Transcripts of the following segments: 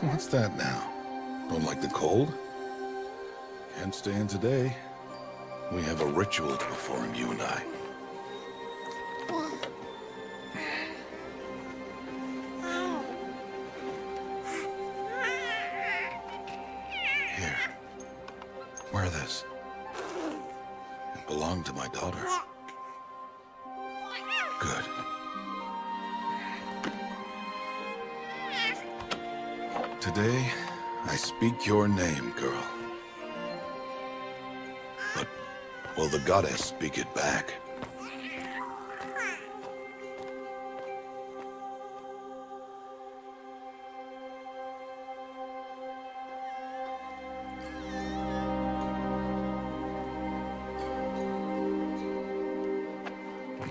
What's that now? Don't like the cold? Can't stay in today. We have a ritual to perform, you and I. Here. Wear this. It belonged to my daughter. Good. Today, I speak your name, girl. But will the goddess speak it back?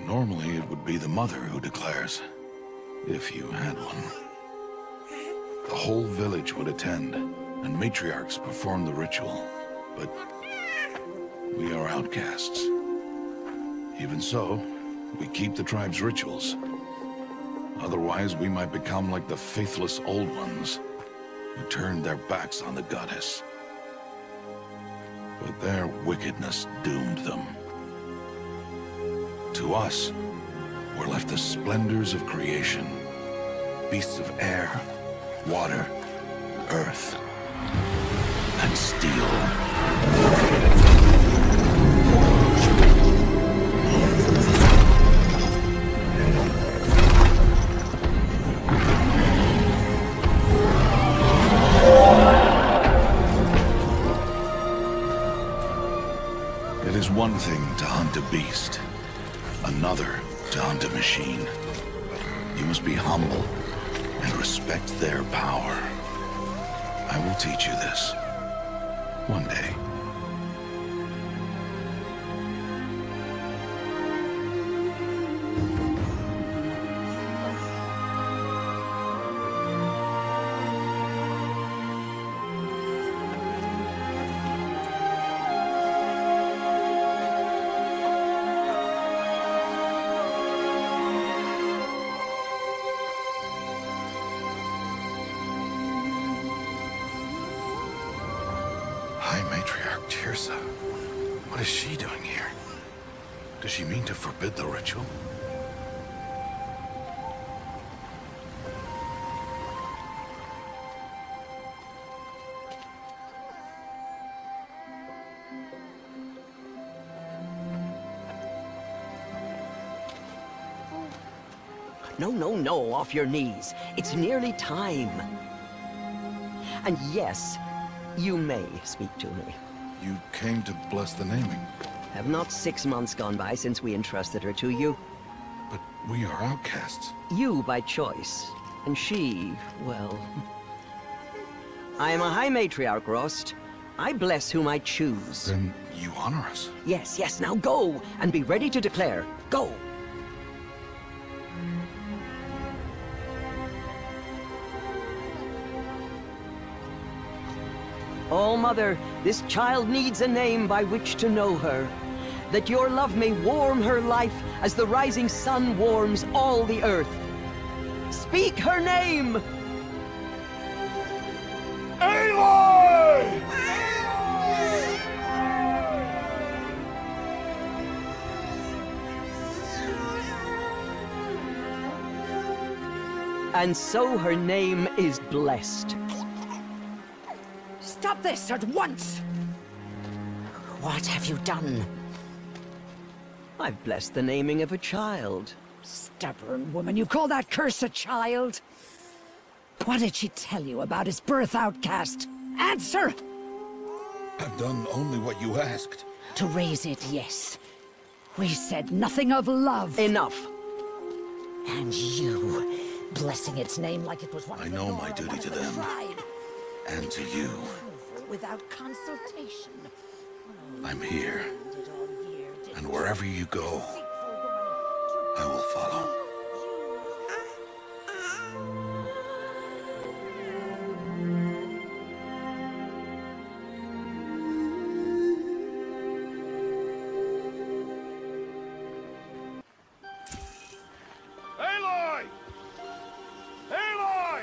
Normally, it would be the mother who declares, if you had one. The whole village would attend, and matriarchs perform the ritual. But we are outcasts. Even so, we keep the tribe's rituals. Otherwise, we might become like the faithless old ones, who turned their backs on the goddess. But their wickedness doomed them. To us, were left the splendors of creation, beasts of air, water, earth, and steel. It is one thing to hunt a beast, another to hunt a machine. You must be humble and respect their power. I will teach you this. One day. High Matriarch Tirsa. What is she doing here? Does she mean to forbid the ritual? No, no, no, off your knees. It's nearly time. And yes, you may speak to me. You came to bless the naming. Have not 6 months gone by since we entrusted her to you? But we are outcasts. You by choice, and she, well... I am a High Matriarch, Rost. I bless whom I choose. Then you honor us. Yes, yes, now go, and be ready to declare. Go! Oh, Mother, this child needs a name by which to know her. That your love may warm her life as the rising sun warms all the earth. Speak her name! Aloy! And so her name is blessed. Stop this at once! What have you done? I've blessed the naming of a child. Stubborn woman, you call that curse a child? What did she tell you about his birth, outcast? Answer! I've done only what you asked. To raise it, yes. We said nothing of love. Enough. And you, blessing its name like it was one of I the know Nora, my duty one of to the them. tribe. And to you. Without consultation. I'm here. Did all year, did And wherever you go, I will follow. Aloy! Aloy!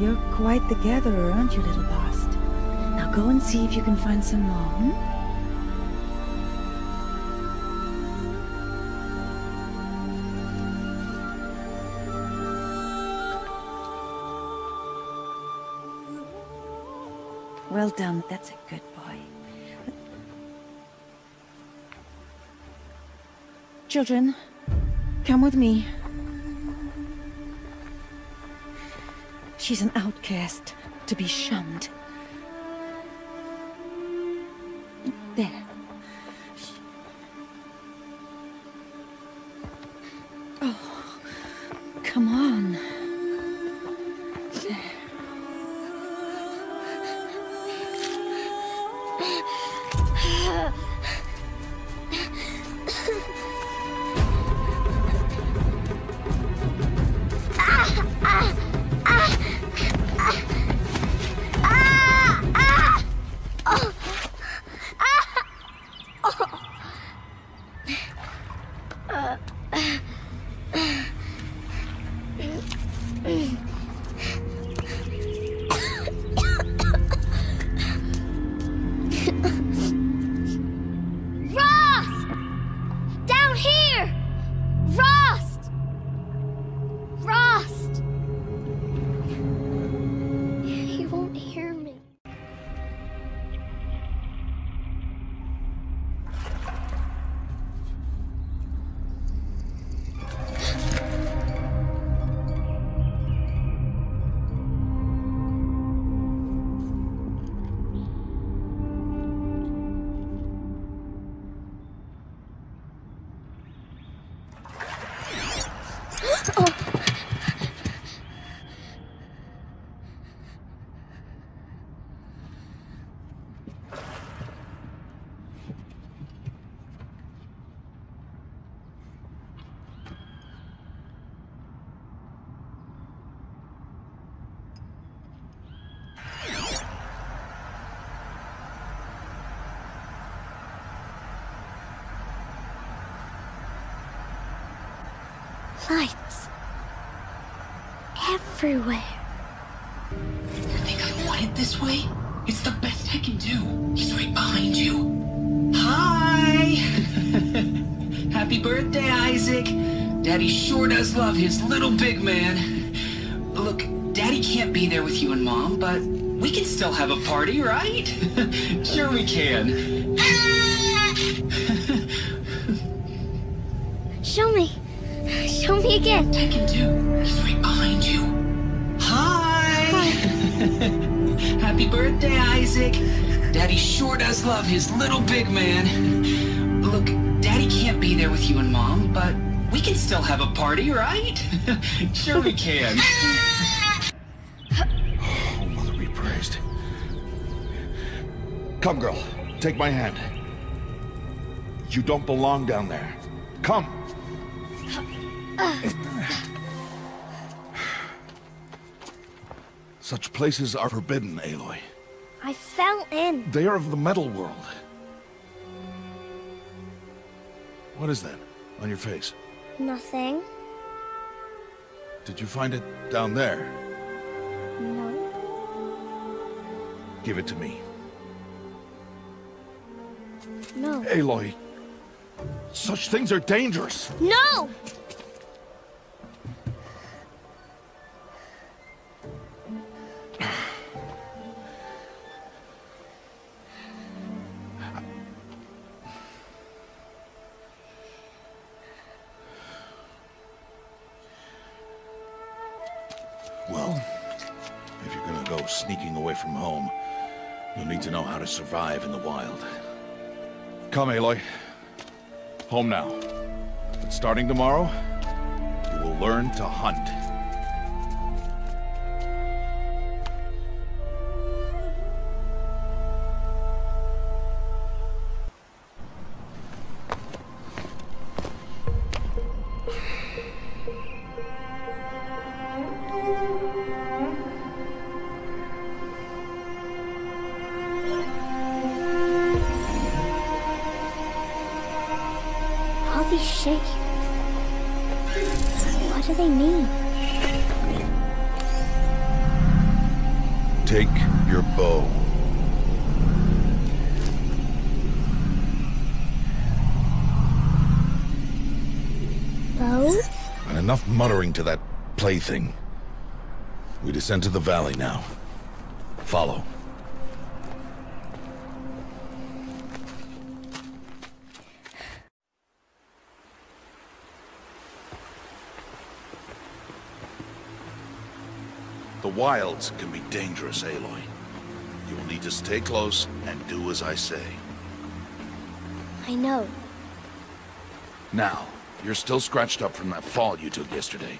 You're quite the gatherer, aren't you, little bast? Now go and see if you can find some more, hmm? Well done, that's a good boy. Children, come with me. She's an outcast, to be shunned. There. Oh, come on. There. Lights. Everywhere. You think I want it this way? It's the best I can do. He's right behind you. Hi! Happy birthday, Isaac. Daddy sure does love his little big man. Look, Daddy can't be there with you and Mom, but we can still have a party, right? Sure we can. Show me. Show me again. I can do. He's right behind you. Hi! Happy birthday, Isaac. Daddy sure does love his little big man. Look, Daddy can't be there with you and Mom, but we can still have a party, right? Sure we can. Oh, Mother be praised. Come, girl. Take my hand. You don't belong down there. Come. Such places are forbidden, Aloy. I fell in. They are of the metal world. What is that on your face? Nothing. Did you find it down there? No. Give it to me. No. Aloy, such things are dangerous. No! Well, if you're gonna go sneaking away from home, you'll need to know how to survive in the wild. Come, Aloy. Home now. But starting tomorrow, you will learn to hunt. All these shapes. What do they mean? Take your bow. Bow? And enough muttering to that plaything. We descend to the valley now. Follow. The wilds can be dangerous, Aloy. You will need to stay close and do as I say. I know. Now, you're still scratched up from that fall you took yesterday.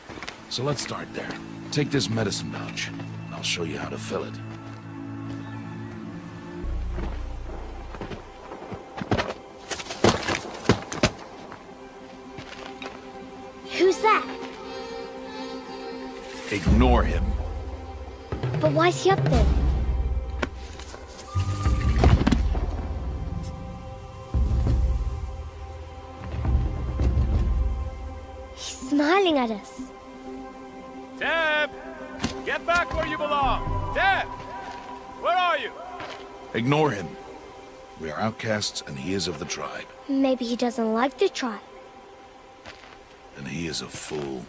So let's start there. Take this medicine pouch, and I'll show you how to fill it. Who's that? Ignore him. But why's he up there? He's smiling at us. Teb! Get back where you belong! Teb! Where are you? Ignore him. We are outcasts, and he is of the tribe. Maybe he doesn't like the tribe. And he is a fool.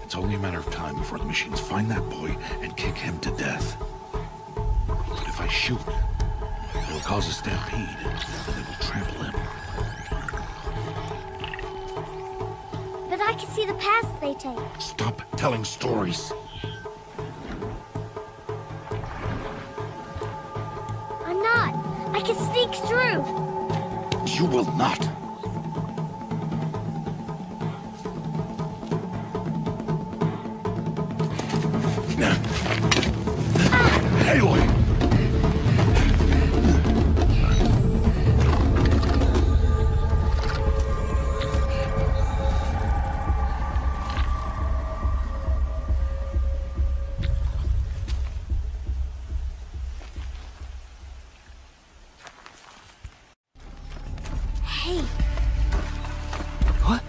It's only a matter of time before the machines find that boy and kick him to death. But if I shoot, it'll cause a stampede, and they will trample him. But I can see the paths they take. Stop telling stories. I'm not. I can sneak through. You will not. Aloy! Hey. What?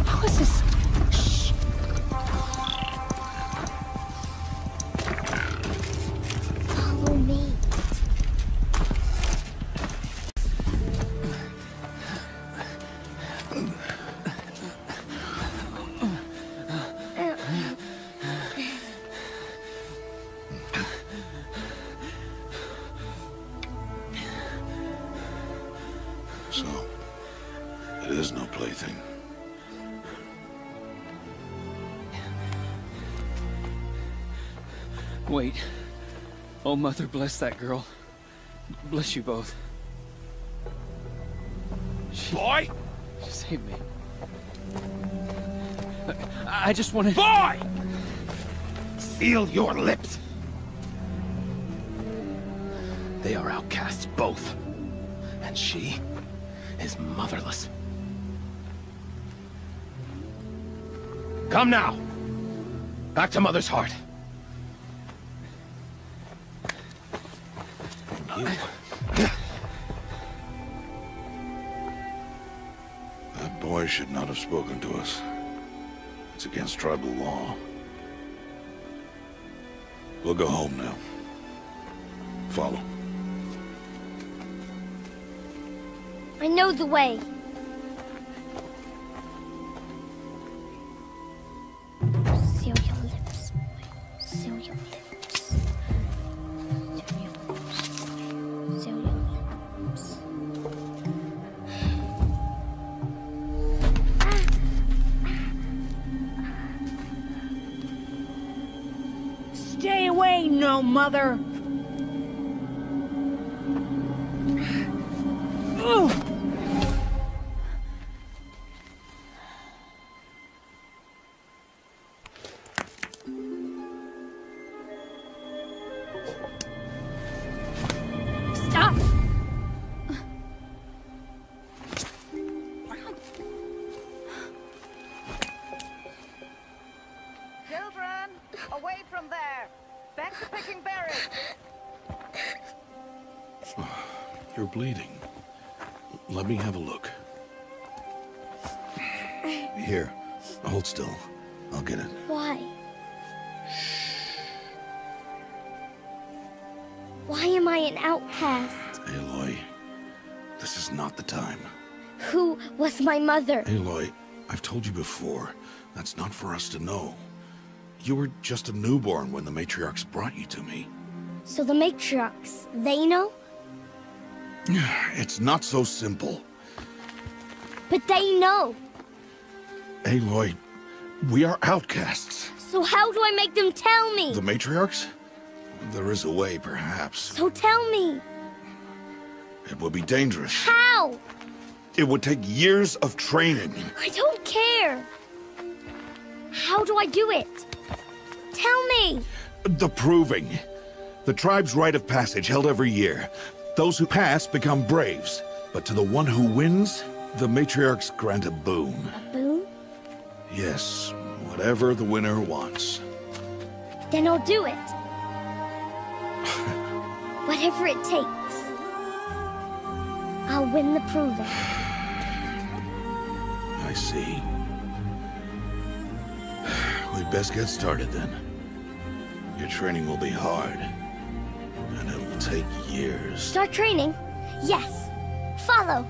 How is this? Shh. Follow me. So, it is no plaything. Wait. Oh, Mother, bless that girl. Bless you both. Boy! She saved me. I just wanted... Boy! Seal your lips! They are outcasts, both. And she is motherless. Come now! Back to Mother's heart. And you... That boy should not have spoken to us. It's against tribal law. We'll go home now. Follow. I know the way. Seal your lips, boy. Seal your lips. Seal your lips, boy. Seal your lips. Stay away, no mother! Ugh. You're bleeding. Let me have a look. Here, hold still. I'll get it. Why? Why am I an outcast? Aloy, this is not the time. Who was my mother? Aloy, I've told you before, that's not for us to know. You were just a newborn when the matriarchs brought you to me. So the matriarchs, they know? It's not so simple. But they know. Aloy, we are outcasts. So how do I make them tell me? The matriarchs? There is a way, perhaps. So tell me. It would be dangerous. How? It would take years of training. I don't care. How do I do it? Tell me. The proving. The tribe's rite of passage held every year. Those who pass become braves. But to the one who wins, the matriarchs grant a boon. A boon? Yes, whatever the winner wants. Then I'll do it. Whatever it takes. I'll win the proving. I see. We'd best get started then. Your training will be hard, and it will take years. Start training? Yes. Follow.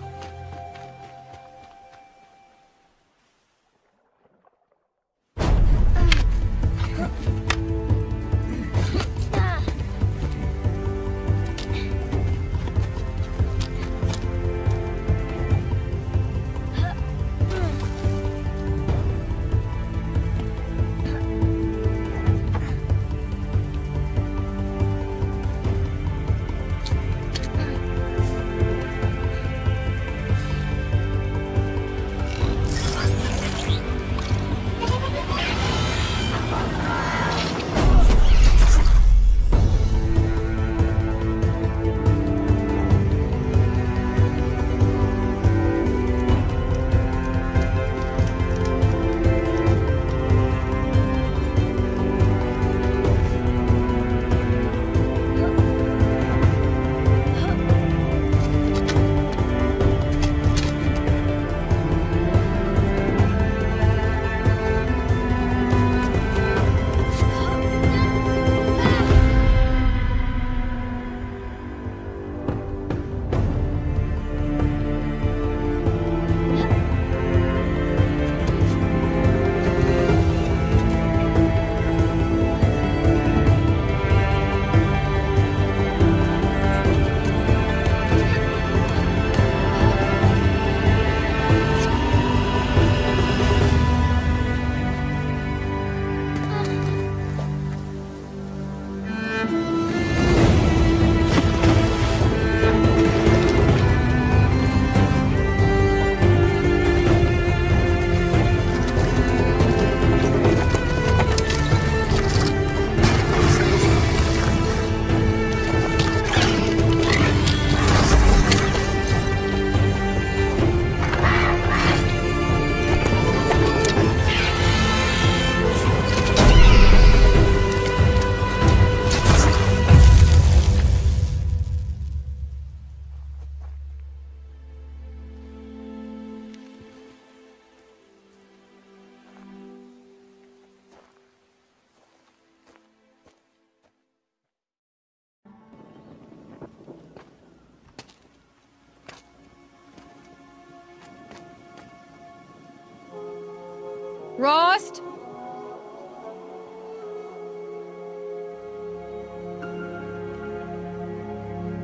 Rost?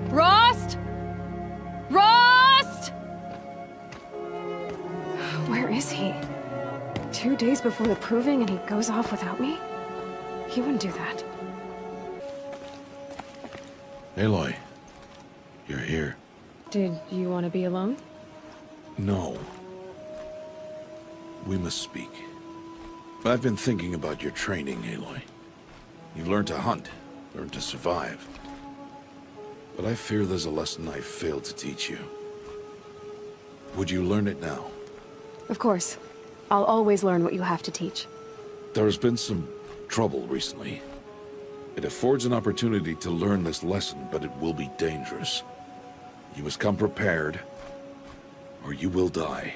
Rost? Rost? Where is he? 2 days before the proving and he goes off without me? He wouldn't do that. Aloy, you're here. Did you want to be alone? No. We must speak. I've been thinking about your training, Aloy. You've learned to hunt, learned to survive. But I fear there's a lesson I've failed to teach you. Would you learn it now? Of course. I'll always learn what you have to teach. There's been some trouble recently. It affords an opportunity to learn this lesson, but it will be dangerous. You must come prepared, or you will die.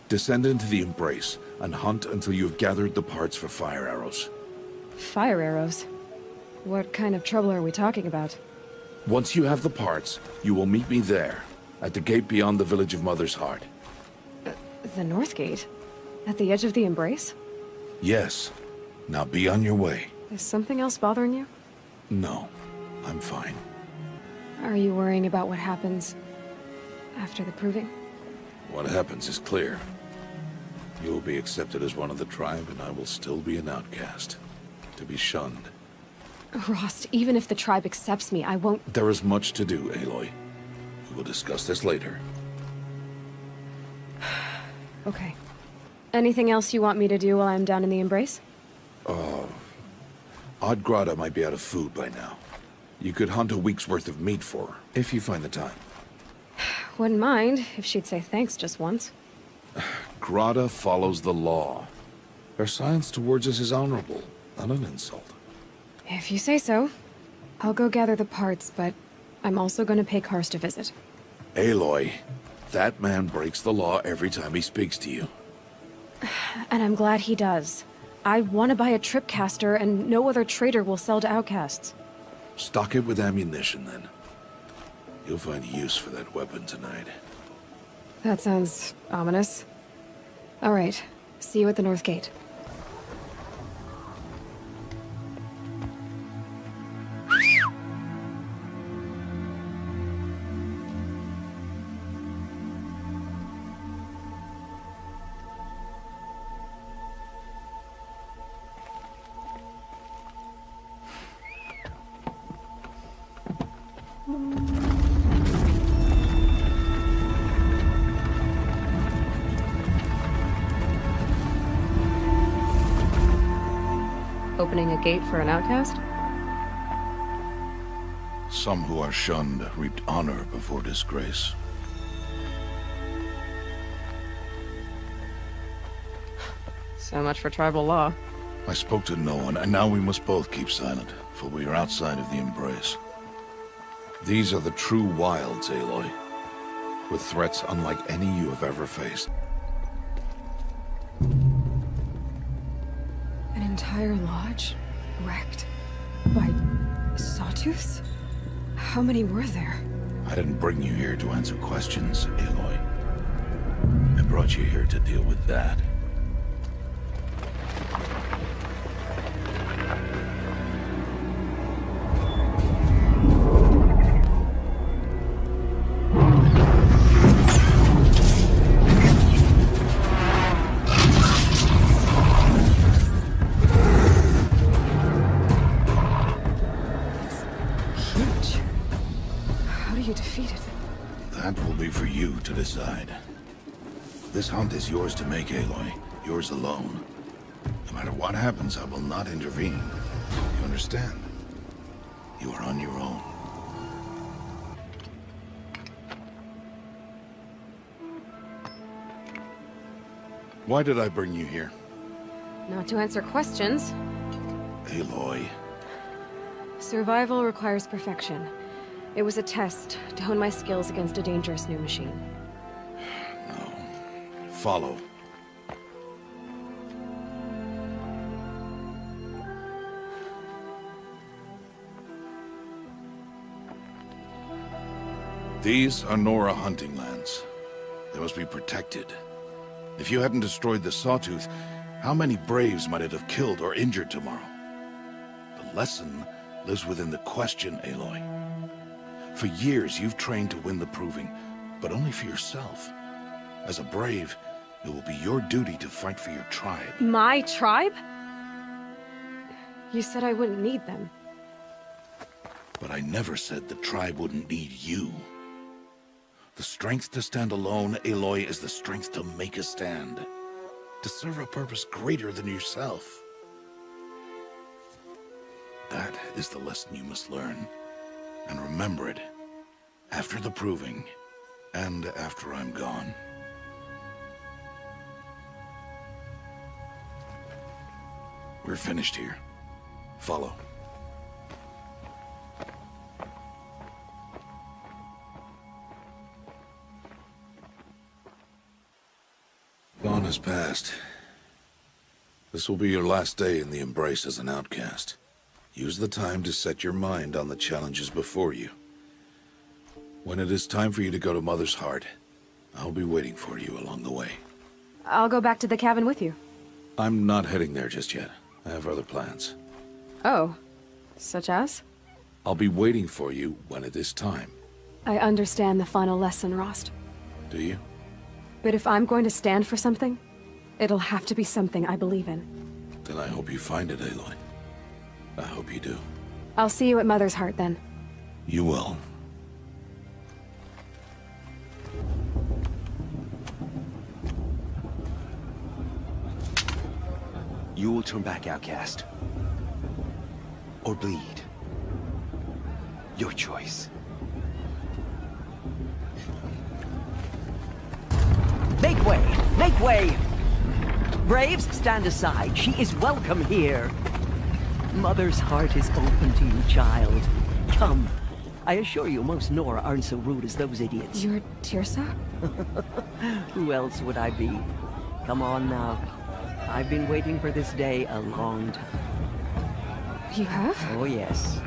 Descend into the Embrace and hunt until you have gathered the parts for fire arrows. Fire arrows? What kind of trouble are we talking about? Once you have the parts, you will meet me there, at the gate beyond the village of Mother's Heart. The North Gate? At the edge of the Embrace? Yes. Now be on your way. Is something else bothering you? No, I'm fine. Are you worrying about what happens after the proving? What happens is clear. You will be accepted as one of the tribe, and I will still be an outcast, to be shunned. Rost, even if the tribe accepts me, I won't— There is much to do, Aloy. We will discuss this later. Okay. Anything else you want me to do while I'm down in the Embrace? Odd Grata might be out of food by now. You could hunt a week's worth of meat for her, if you find the time. Wouldn't mind if she'd say thanks just once. Grata follows the law. Her science towards us is honorable, not an insult. If you say so. I'll go gather the parts, but I'm also gonna pay Karst a visit. Aloy, that man breaks the law every time he speaks to you. And I'm glad he does. I want to buy a tripcaster, and no other trader will sell to outcasts. Stock it with ammunition, then. You'll find use for that weapon tonight. That sounds ominous. All right. See you at the North Gate. Opening a gate for an outcast? Some who are shunned reaped honor before disgrace. So much for tribal law. I spoke to no one, and now we must both keep silent, for we are outside of the Embrace. These are the true wilds, Aloy, with threats unlike any you have ever faced. An entire lodge? Wrecked? By sawtooths? How many were there? I didn't bring you here to answer questions, Aloy. I brought you here to deal with that. Decide. This hunt is yours to make, Aloy. Yours alone. No matter what happens, I will not intervene. You understand? You are on your own. Why did I bring you here? Not to answer questions. Aloy. Survival requires perfection. It was a test to hone my skills against a dangerous new machine. No. Follow. These are Nora hunting lands. They must be protected. If you hadn't destroyed the Sawtooth, how many Braves might it have killed or injured tomorrow? The lesson lives within the question, Aloy. For years, you've trained to win the Proving, but only for yourself. As a Brave, it will be your duty to fight for your tribe. My tribe? You said I wouldn't need them. But I never said the tribe wouldn't need you. The strength to stand alone, Aloy, is the strength to make a stand. To serve a purpose greater than yourself. That is the lesson you must learn. And remember it, after the Proving, and after I'm gone. We're finished here. Follow. dawn has passed. This will be your last day in the Embrace as an outcast. Use the time to set your mind on the challenges before you. When it is time for you to go to Mother's Heart, I'll be waiting for you along the way. I'll go back to the cabin with you. I'm not heading there just yet. I have other plans. Oh, such as? I'll be waiting for you when it is time. I understand the final lesson, Rost. Do you? But if I'm going to stand for something, it'll have to be something I believe in. Then I hope you find it, Aloy. I hope you do. I'll see you at Mother's Heart, then. You will. You will turn back, outcast. Or bleed. Your choice. Make way! Make way! Braves, stand aside. She is welcome here. Mother's Heart is open to you, child. Come. I assure you, most Nora aren't so rude as those idiots. You're Tirsa? Who else would I be? Come on now. I've been waiting for this day a long time. You have? Oh, yes.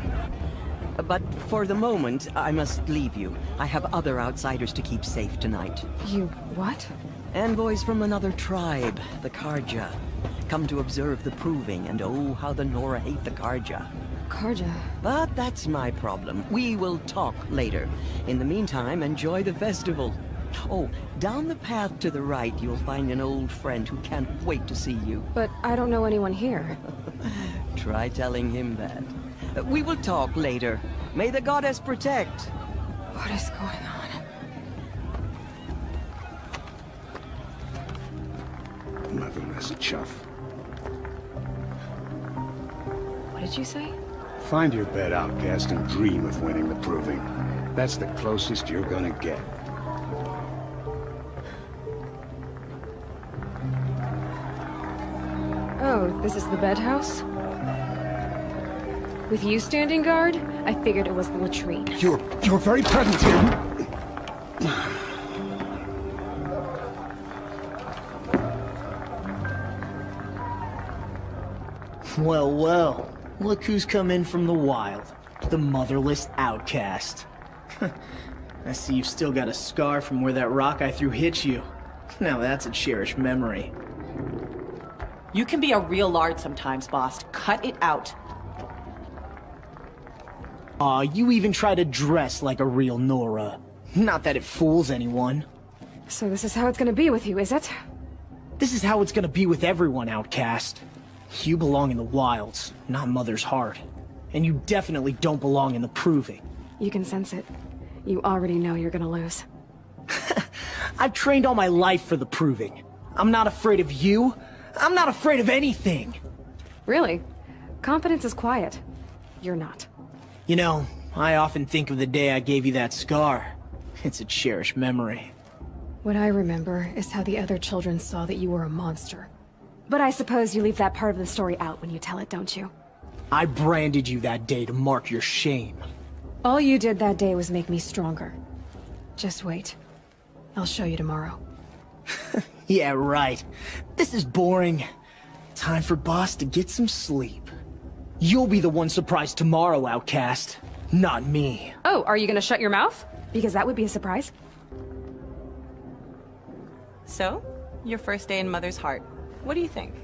But for the moment, I must leave you. I have other outsiders to keep safe tonight. You what? Envoys from another tribe, the Karja. Come to observe the proving, and oh, how the Nora hate the Karja. Karja? But that's my problem. We will talk later. In the meantime, enjoy the festival. Oh, down the path to the right, you'll find an old friend who can't wait to see you. But I don't know anyone here. Try telling him that. We will talk later. May the goddess protect. What is going on? Motherless chuff. What did you say? Find your bed, outcast, and dream of winning the proving. That's the closest you're gonna get. Oh, this is the bed house? With you standing guard, I figured it was the latrine. Your very presence here. Well, well. Look who's come in from the wild. The motherless outcast. I see you've still got a scar from where that rock I threw hit you. Now that's a cherished memory. You can be a real lard sometimes, boss. Cut it out. Aw, you even try to dress like a real Nora. Not that it fools anyone. So this is how it's gonna be with you, is it? This is how it's gonna be with everyone, outcast. You belong in the wilds, not Mother's Heart. And you definitely don't belong in the proving. You can sense it. You already know you're gonna lose. I've trained all my life for the proving. I'm not afraid of you. I'm not afraid of anything. Really? Confidence is quiet. You're not. You know, I often think of the day I gave you that scar. It's a cherished memory. What I remember is how the other children saw that you were a monster. But I suppose you leave that part of the story out when you tell it, don't you? I branded you that day to mark your shame. All you did that day was make me stronger. Just wait. I'll show you tomorrow. Yeah, right. This is boring. Time for Boss to get some sleep. You'll be the one surprised tomorrow, outcast. Not me. Oh, are you gonna shut your mouth? Because that would be a surprise. So, your first day in Mother's Heart. What do you think?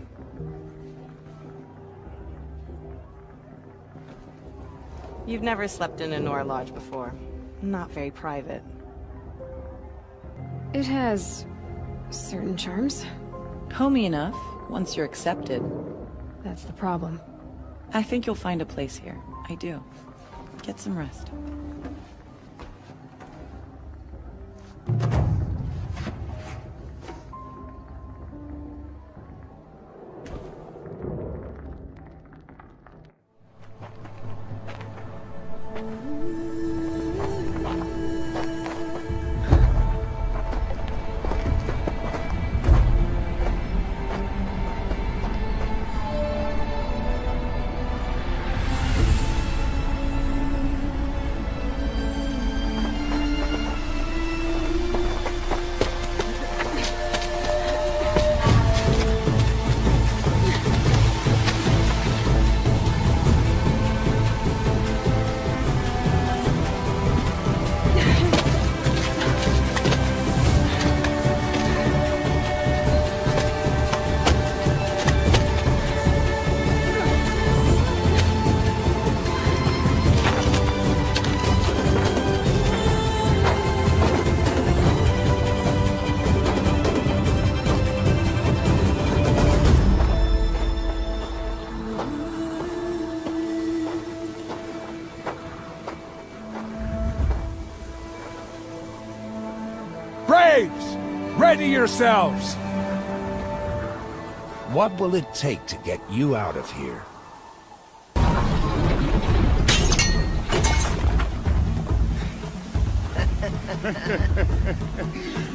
You've never slept in a Nora lodge before. Not very private. It has certain charms. Homey enough, once you're accepted. That's the problem. I think you'll find a place here. I do. Get some rest. Braves! Ready yourselves! What will it take to get you out of here?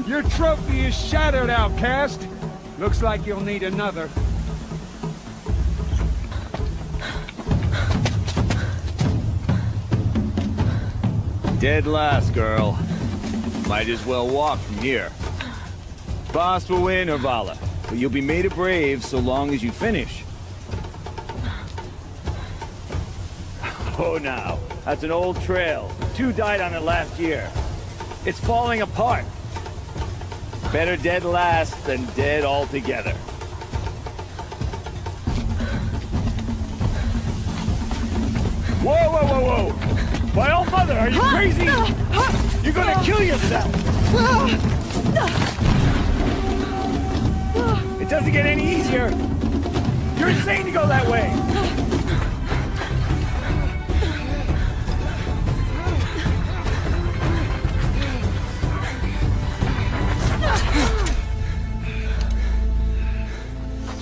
Your trophy is shattered, outcast. Looks like you'll need another. Dead last, girl. Might as well walk from here. Boss will win, Urvala, but you'll be made a brave so long as you finish. Oh, now, that's an old trail. 2 died on it last year. It's falling apart. Better dead last than dead altogether. Whoa, whoa, whoa, whoa! My old mother, are you crazy? You're gonna kill yourself! It doesn't get any easier! You're insane to go that way!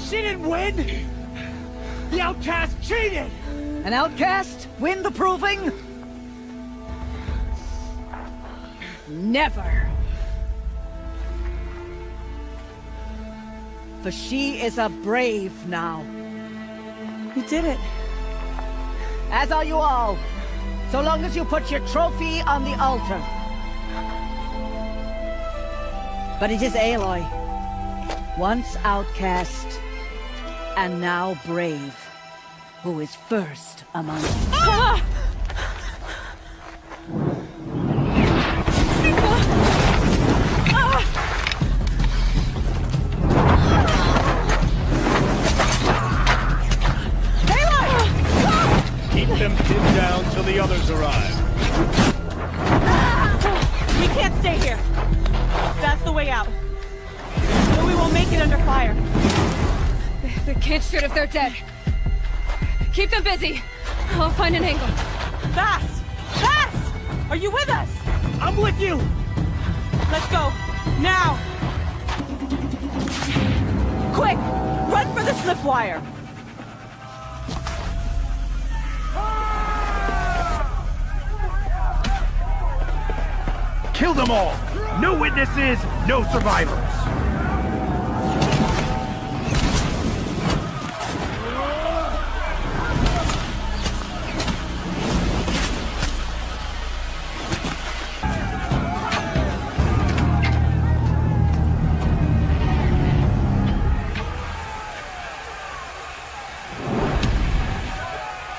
She didn't win! The outcast cheated! An outcast win the proving? Never! For she is a brave now. You did it. As are you all. So long as you put your trophy on the altar. But it is Aloy. Once outcast, and now brave, who is first among you. Ah! Keep them pinned down till the others arrive. We can't stay here. That's the way out. But we won't make it under fire. They can't shoot if they're dead. Keep them busy. I'll find an angle. Fast! Fast! Are you with us? I'm with you! Let's go. Now! Quick! Run for the slip wire! Kill them all! No witnesses, no survivors!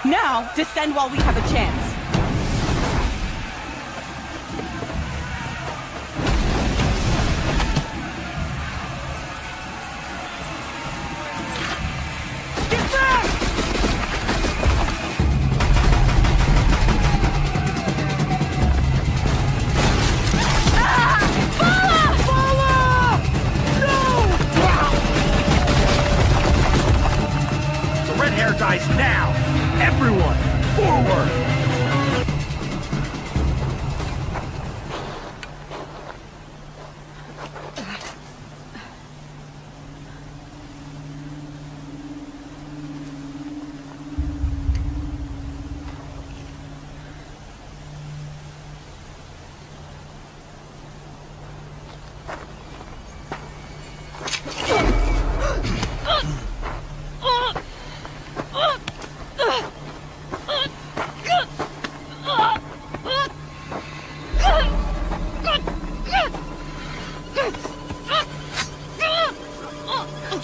Now, descend while we have a chance. Dies now! Everyone, forward!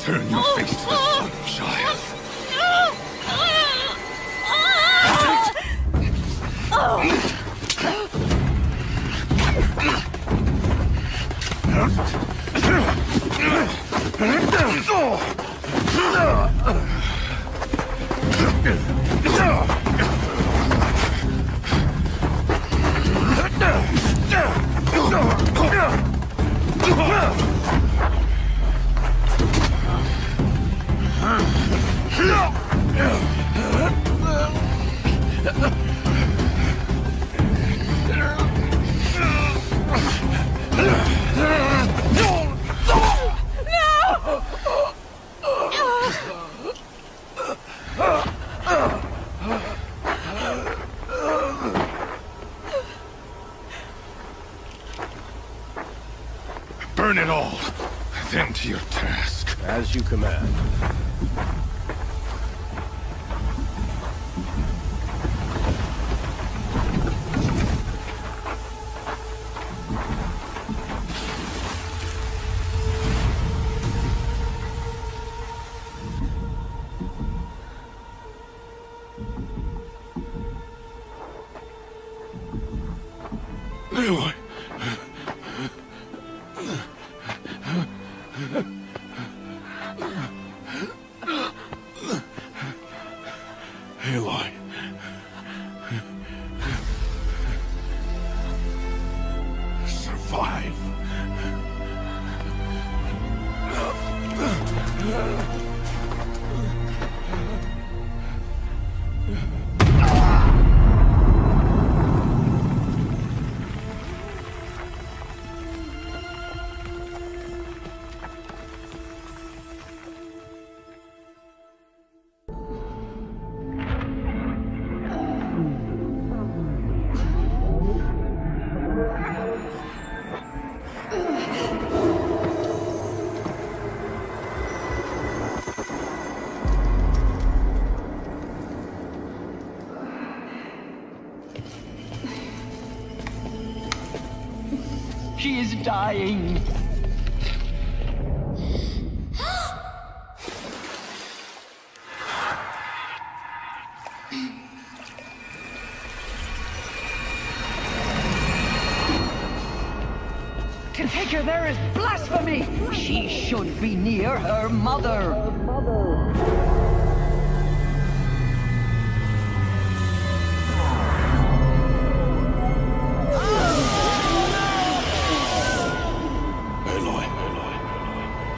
Turn your face to the sun, child. Burn it all, then to your task. As you command. Aloy. Aloy. Survive. She is dying. To take her there is blasphemy! She should be near her mother.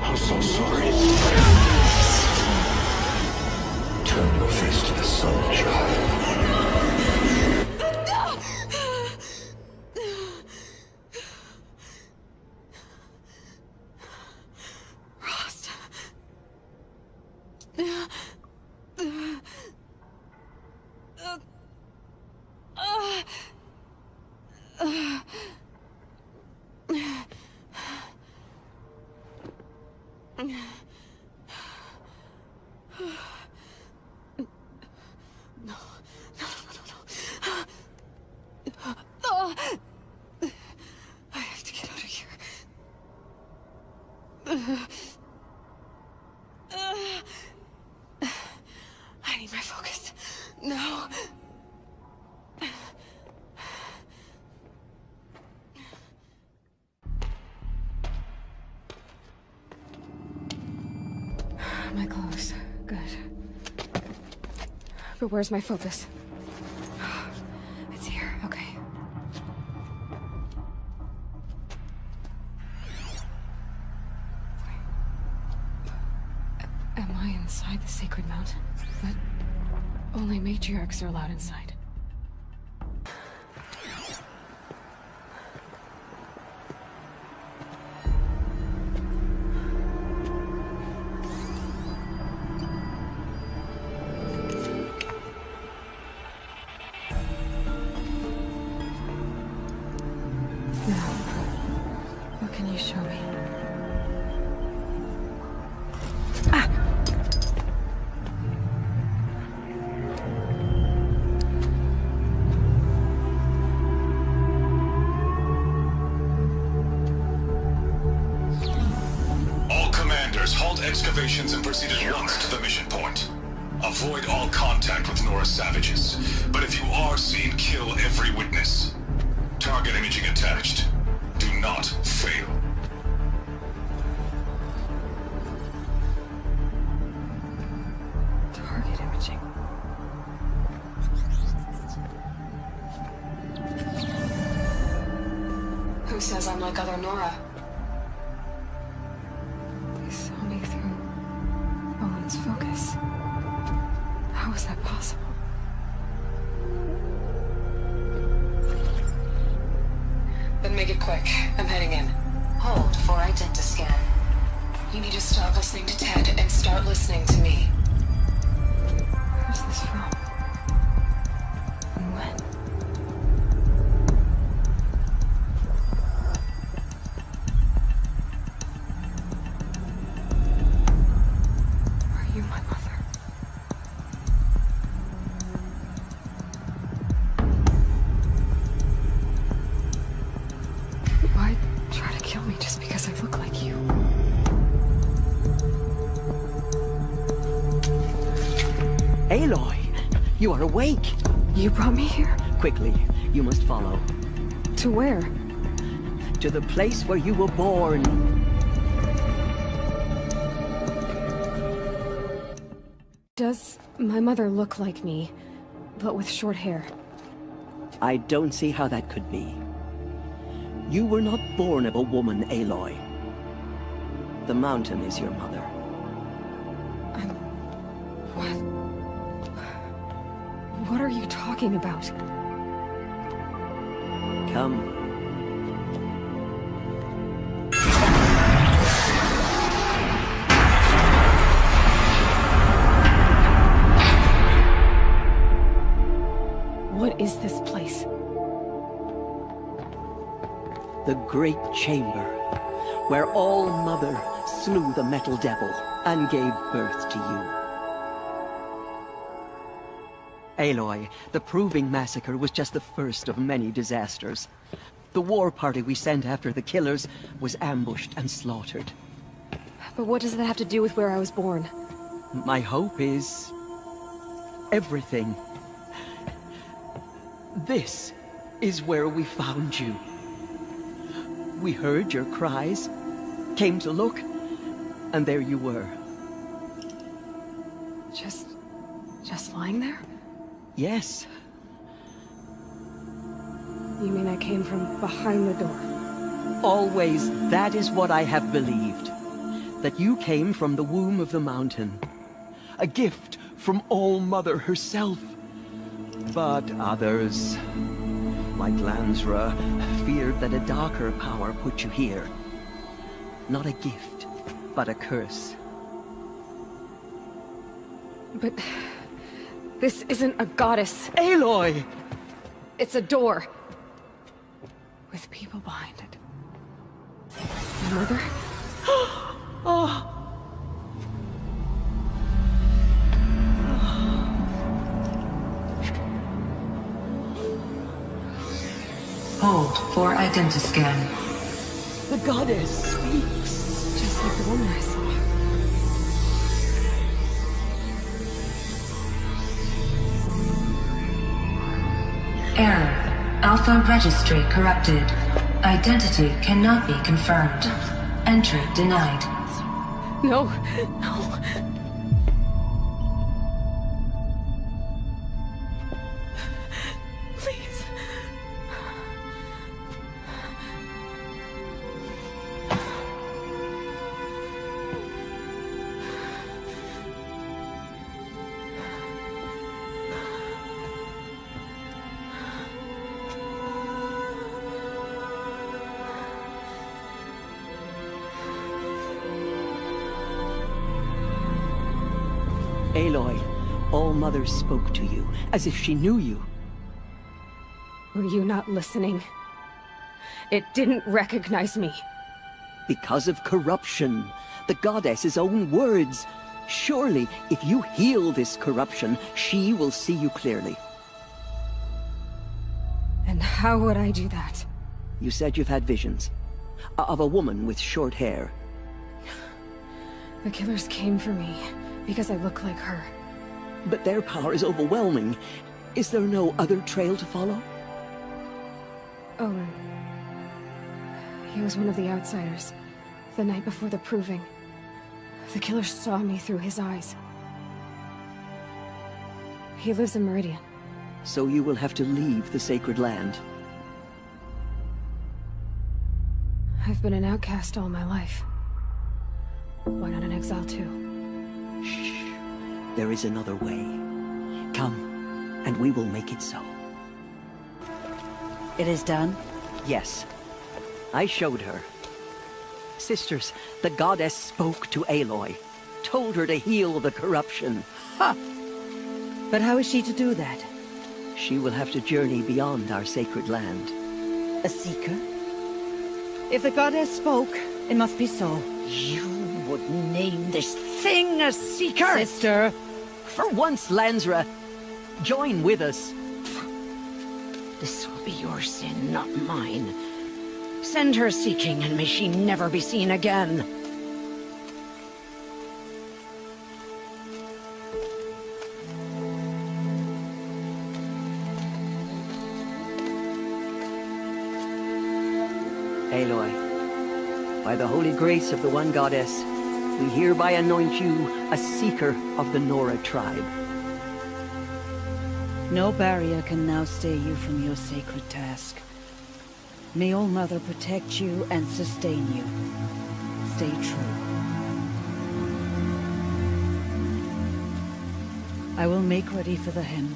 I'm so sorry. Turn your face to the sun, child. Rost. I have to get out of here. I need my focus. No. My clothes. Good. But where's my focus? It's here. Okay. Am I inside the sacred mountain? But only matriarchs are allowed inside. Now, what can you show me? All commanders, halt excavations and proceed at once to the mission point. Avoid all contact with Nora savages, but if you are seen, kill every witness. Target imaging attached. Do not fail. Target imaging. Who says I'm like other Nora? They saw me through Owen's focus. How is that possible? Then make it quick. I'm heading in. Hold for identiscan. You need to stop listening to Ted and start listening to me. Where's this from? And when? me just because I look like you. Aloy, you are awake. You brought me here? Quickly, you must follow. To where? To the place where you were born. Does my mother look like me, but with short hair? I don't see how that could be. You were not born of a woman, Aloy. The mountain is your mother. What are you talking about? Come. What is this place? The Great Chamber, where All-Mother slew the Metal Devil and gave birth to you. Aloy, the Proving Massacre was just the first of many disasters. The war party we sent after the killers was ambushed and slaughtered. But what does that have to do with where I was born? My hope is... everything. This is where we found you. We heard your cries, came to look, and there you were. Just lying there? Yes. You mean I came from behind the door? Always, that is what I have believed. That you came from the womb of the mountain. A gift from All-Mother herself. But others, like Lansra, feared that a darker power put you here. Not a gift, but a curse. But... this isn't a goddess. Aloy! It's a door. With people behind it. My mother? Oh! Hold for identiscan. The goddess speaks. Just like the woman I saw. Error. Alpha registry corrupted. Identity cannot be confirmed. Entry denied. No, no. Please. Aloy, All-Mother spoke to you, as if she knew you. Were you not listening? It didn't recognize me. Because of corruption. The goddess's own words. Surely, if you heal this corruption, she will see you clearly. And how would I do that? You said you've had visions. Of a woman with short hair. The killers came for me. Because I look like her. But their power is overwhelming. Is there no other trail to follow? Owen. He was one of the outsiders. The night before the Proving. The killers saw me through his eyes. He lives in Meridian. So you will have to leave the sacred land. I've been an outcast all my life. Why not an exile too? Shh. There is another way. Come, and we will make it so. It is done? Yes. I showed her. Sisters, the goddess spoke to Aloy. Told her to heal the corruption. Ha! But how is she to do that? She will have to journey beyond our sacred land. A seeker? If the goddess spoke, it must be so. You would name this thing a seeker? Sister, for once, Lansra, join with us. This will be your sin, not mine. Send her seeking, and may she never be seen again. Aloy, by the holy grace of the One Goddess, we hereby anoint you a seeker of the Nora tribe. No barrier can now stay you from your sacred task. May All Mother protect you and sustain you. Stay true. I will make ready for the hymn.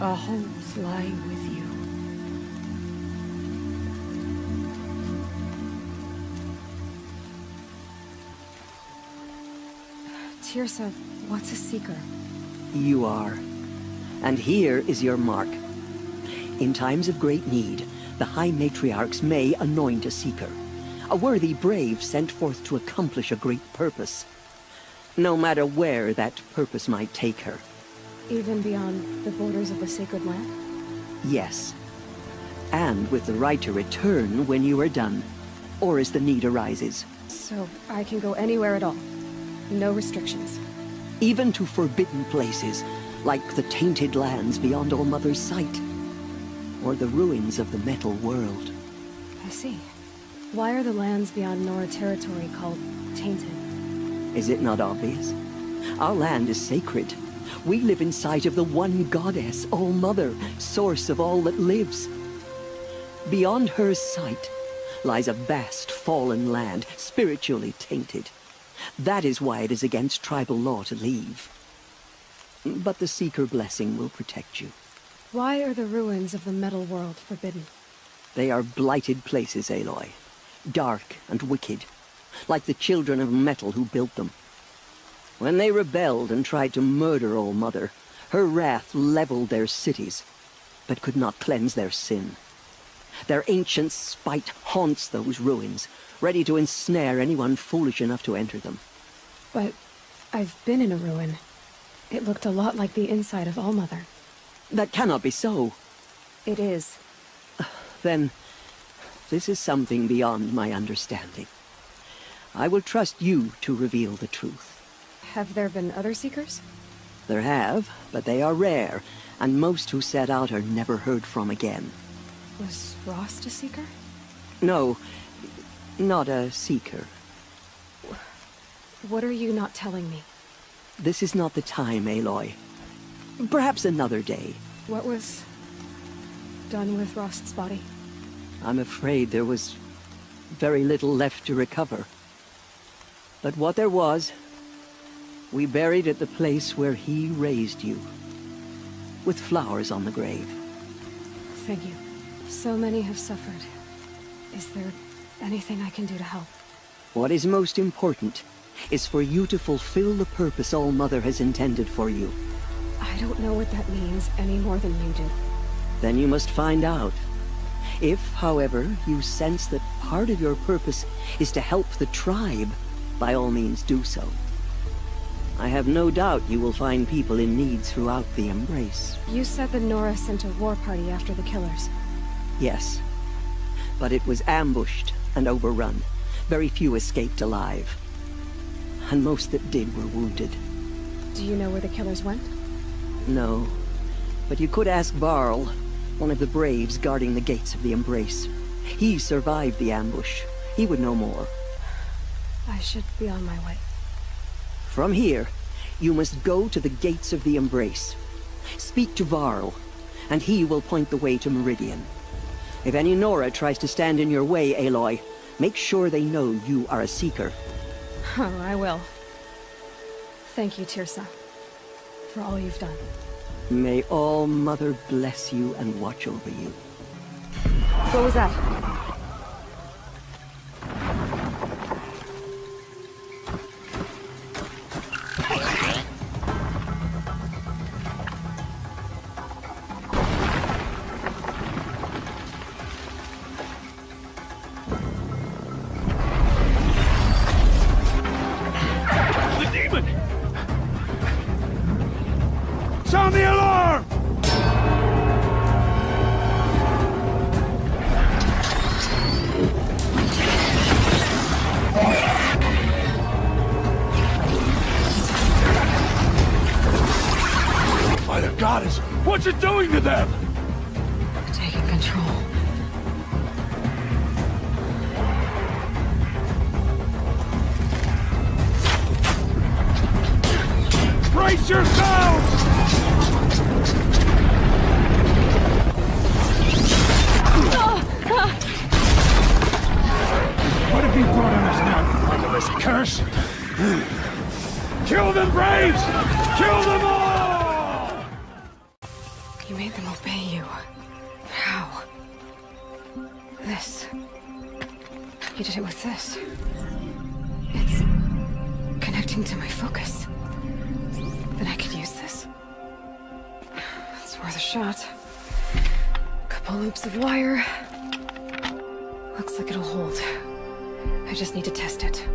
Our homes lie with you. Tirsa, what's a seeker? You are. And here is your mark. In times of great need, the High Matriarchs may anoint a seeker. A worthy brave sent forth to accomplish a great purpose. No matter where that purpose might take her. Even beyond the borders of the sacred land? Yes. And with the right to return when you are done, or as the need arises. So I can go anywhere at all? No restrictions? Even to forbidden places, like the tainted lands beyond All Mother's sight. Or the ruins of the metal world. I see. Why are the lands beyond Nora territory called tainted? Is it not obvious? Our land is sacred. We live in sight of the One Goddess, All Mother, source of all that lives. Beyond her sight lies a vast fallen land, spiritually tainted. That is why it is against tribal law to leave. But the Seeker blessing will protect you. Why are the ruins of the metal world forbidden? They are blighted places, Aloy. Dark and wicked, like the children of metal who built them. When they rebelled and tried to murder All Mother, her wrath leveled their cities, but could not cleanse their sin. Their ancient spite haunts those ruins, ready to ensnare anyone foolish enough to enter them. But I've been in a ruin. It looked a lot like the inside of All Mother. That cannot be so. It is. Then, this is something beyond my understanding. I will trust you to reveal the truth. Have there been other Seekers? There have, but they are rare, and most who set out are never heard from again. Was Rost a Seeker? No, not a Seeker. What are you not telling me? This is not the time, Aloy. Perhaps another day. What was done with Rost's body? I'm afraid there was very little left to recover. But what there was, we buried at the place where he raised you, with flowers on the grave. Thank you. So many have suffered. Is there anything I can do to help? What is most important is for you to fulfill the purpose All Mother has intended for you. I don't know what that means any more than you do. Then you must find out. If, however, you sense that part of your purpose is to help the tribe, by all means do so. I have no doubt you will find people in need throughout the Embrace. You said the Nora sent a war party after the killers. Yes, but it was ambushed and overrun. Very few escaped alive. And most that did were wounded. Do you know where the killers went? No, but you could ask Varl, one of the braves guarding the gates of the Embrace. He survived the ambush. He would know more. I should be on my way. From here, you must go to the gates of the Embrace. Speak to Varl, and he will point the way to Meridian. If any Nora tries to stand in your way, Aloy, make sure they know you are a Seeker. Oh, I will. Thank you, Tirsa, for all you've done. May All Mother bless you and watch over you. What was that? The demon! What you doing to them? Taking control. Brace yourselves! What have you brought on us now, you motherless curse? Kill them, Braves! Kill them all! You made them obey you. How? This. You did it with this. It's connecting to my focus. Then I could use this. It's worth a shot. Couple loops of wire. Looks like it'll hold. I just need to test it.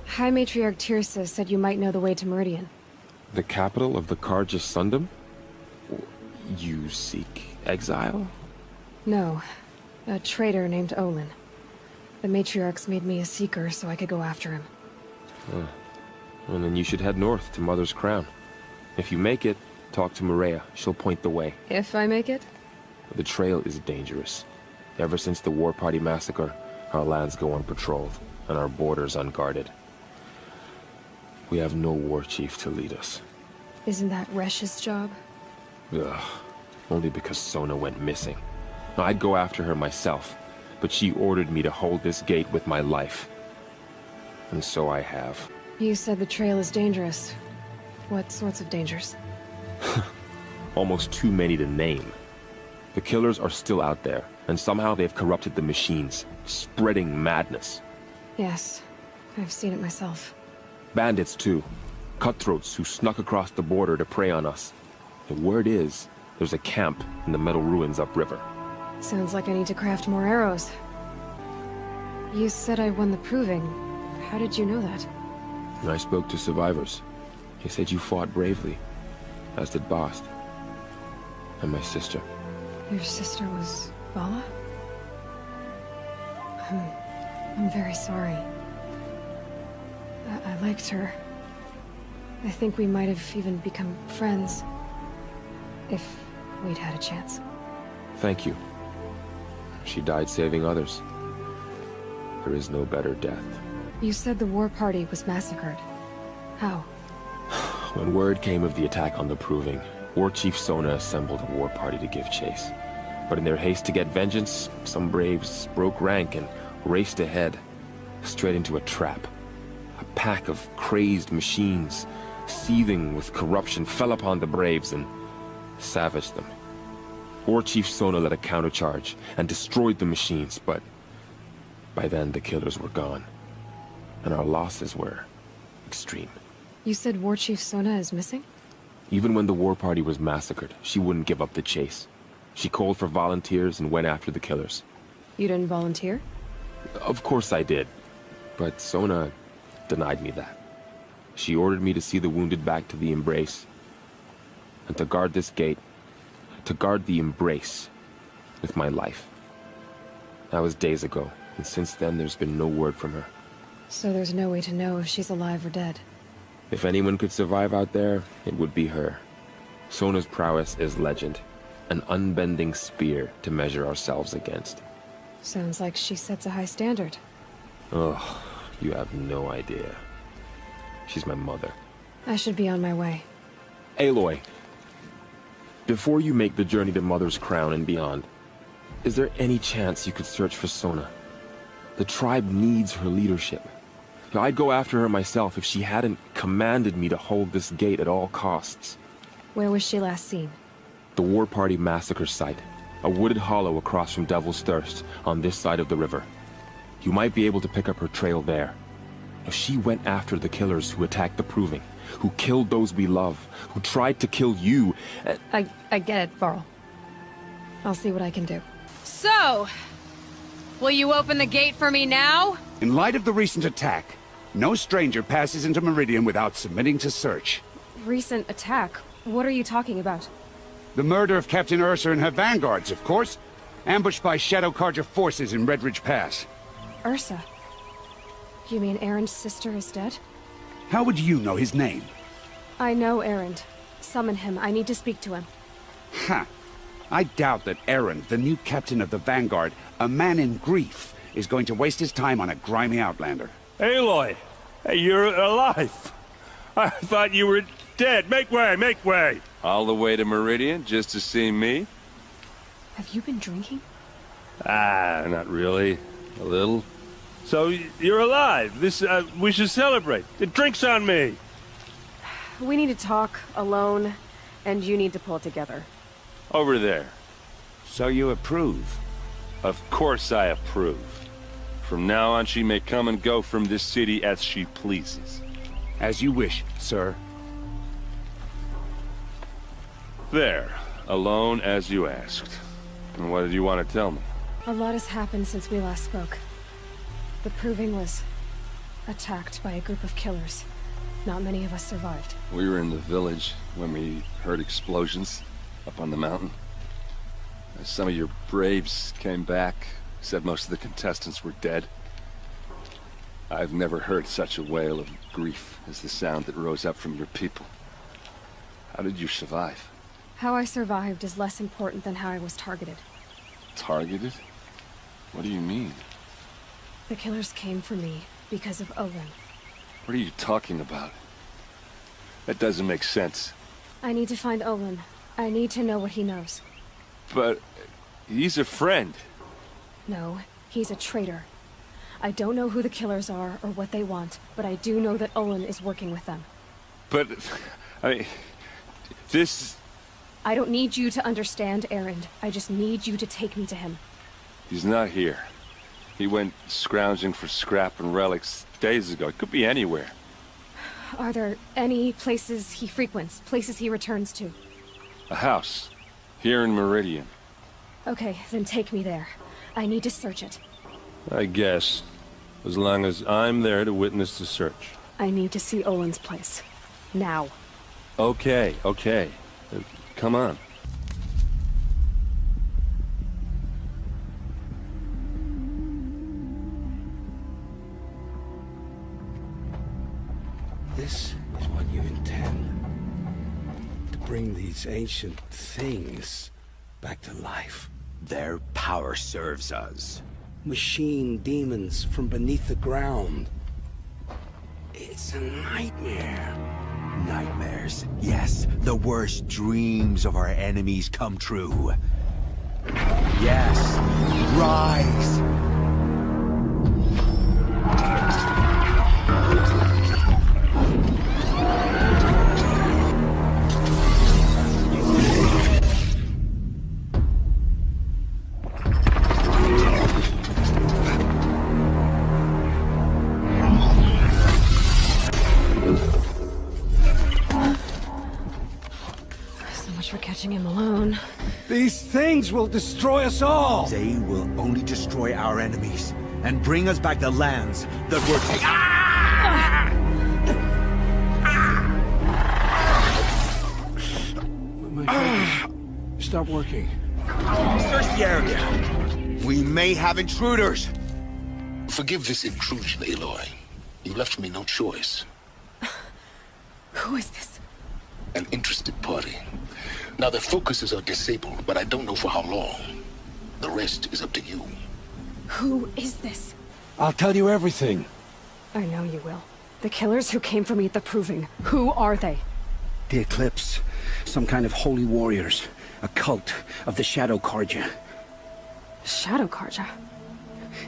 High Matriarch Tirsa said you might know the way to Meridian. The capital of the Carja Sundom? You seek exile? No. A traitor named Olin. The Matriarchs made me a seeker so I could go after him. Well, then you should head north to Mother's Crown. If you make it, talk to Maria. She'll point the way. If I make it? The trail is dangerous. Ever since the War Party massacre, our lands go unpatrolled, and our borders unguarded. We have no war chief to lead us. Isn't that Resh's job? Ugh. Only because Sona went missing. I'd go after her myself, but she ordered me to hold this gate with my life. And so I have. You said the trail is dangerous. What sorts of dangers? Almost too many to name. The killers are still out there, and somehow they've corrupted the machines, spreading madness. Yes, I've seen it myself. Bandits, too. Cutthroats who snuck across the border to prey on us. The word is, there's a camp in the metal ruins upriver. Sounds like I need to craft more arrows. You said I won the proving. How did you know that? I spoke to survivors. They said you fought bravely, as did Bast. And my sister. Your sister was Vala? I'm very sorry. I liked her. I think we might have even become friends. If we'd had a chance. Thank you. She died saving others. There is no better death. You said the war party was massacred. How? When word came of the attack on the Proving, War Chief Sona assembled a war party to give chase. But in their haste to get vengeance, some braves broke rank and raced ahead, straight into a trap. A pack of crazed machines, seething with corruption, fell upon the braves and savaged them. War Chief Sona led a countercharge and destroyed the machines, but by then the killers were gone, and our losses were extreme. You said War Chief Sona is missing? Even when the war party was massacred, she wouldn't give up the chase. She called for volunteers and went after the killers. You didn't volunteer? Of course I did, but Sona denied me that. She ordered me to see the wounded back to the Embrace, and to guard this gate, to guard the Embrace with my life. That was days ago, and since then there's been no word from her. So there's no way to know if she's alive or dead? If anyone could survive out there, it would be her. Sona's prowess is legend, an unbending spear to measure ourselves against. Sounds like she sets a high standard. Oh, you have no idea. She's my mother. I should be on my way. Aloy, before you make the journey to Mother's Crown and beyond, is there any chance you could search for Sona? The tribe needs her leadership. I'd go after her myself if she hadn't commanded me to hold this gate at all costs. Where was she last seen? The War Party massacre site. A wooded hollow across from Devil's Thirst, on this side of the river. You might be able to pick up her trail there. She went after the killers who attacked the Proving, who killed those we love, who tried to kill you. I get it, Varl. I'll see what I can do. So, will you open the gate for me now? In light of the recent attack, no stranger passes into Meridian without submitting to search. Recent attack? What are you talking about? The murder of Captain Ursa and her vanguards, of course. Ambushed by Shadow Carja forces in Red Ridge Pass. Ursa? You mean Erin's sister is dead? How would you know his name? I know Erend. Summon him. I need to speak to him. Ha! I doubt that Eren, the new captain of the Vanguard, a man in grief, is going to waste his time on a grimy outlander. Aloy! Hey, you're alive! I thought you were dead. Make way, make way! All the way to Meridian just to see me? Have you been drinking? Ah, not really. A little. So, you're alive. This, we should celebrate. The drink's on me! We need to talk, alone, and you need to pull it together. Over there. So you approve? Of course I approve. From now on, she may come and go from this city as she pleases. As you wish, sir. There. Alone as you asked. And what did you want to tell me? A lot has happened since we last spoke. The Proving was attacked by a group of killers. Not many of us survived. We were in the village when we heard explosions up on the mountain. Some of your braves came back, said most of the contestants were dead. I've never heard such a wail of grief as the sound that rose up from your people. How did you survive? How I survived is less important than how I was targeted. Targeted? What do you mean? The killers came for me because of Olin. What are you talking about? That doesn't make sense. I need to find Olin. I need to know what he knows. But he's a friend. No, he's a traitor. I don't know who the killers are or what they want, but I do know that Olin is working with them. But, I mean, this... I don't need you to understand, Erend. I just need you to take me to him. He's not here. He went scrounging for scrap and relics days ago. It could be anywhere. Are there any places he frequents, places he returns to? A house. Here in Meridian. Okay, then take me there. I need to search it. I guess. As long as I'm there to witness the search. I need to see Olin's place. Now. Okay, okay. Come on. This is what you intend. To bring these ancient things back to life. Their power serves us. Machine demons from beneath the ground. It's a nightmare. Nightmares. Yes, the worst dreams of our enemies come true. Yes, rise! For catching him alone. These things will destroy us all! They will only destroy our enemies and bring us back the lands that were Stop working. Search the area. We may have intruders. Forgive this intrusion, Aloy. You left me no choice. Who is this? An interested party. Now their focuses are disabled, but I don't know for how long. The rest is up to you. Who is this? I'll tell you everything. I know you will. The killers who came for me at the Proving. Who are they? The Eclipse. Some kind of holy warriors. A cult of the Shadow Carja. Shadow Carja?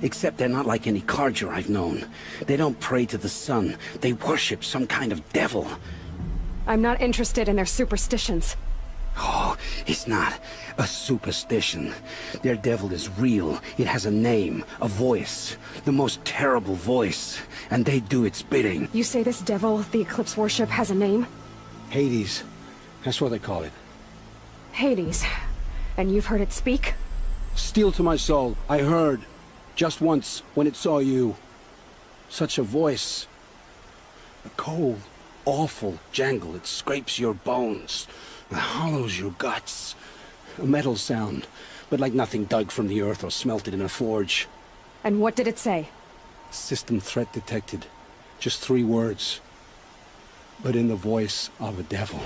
Except they're not like any Carja I've known. They don't pray to the sun. They worship some kind of devil. I'm not interested in their superstitions. Oh, it's not a superstition. Their devil is real. It has a name, a voice. The most terrible voice. And they do its bidding. You say this devil the Eclipse worship has a name? Hades. That's what they call it. Hades. And you've heard it speak? Steel to my soul. I heard. Just once, when it saw you. Such a voice. A cold, awful jangle. It scrapes your bones. It hollows your guts. A metal sound, but like nothing dug from the earth or smelted in a forge. And what did it say? System threat detected. Just 3 words. But in the voice of a devil.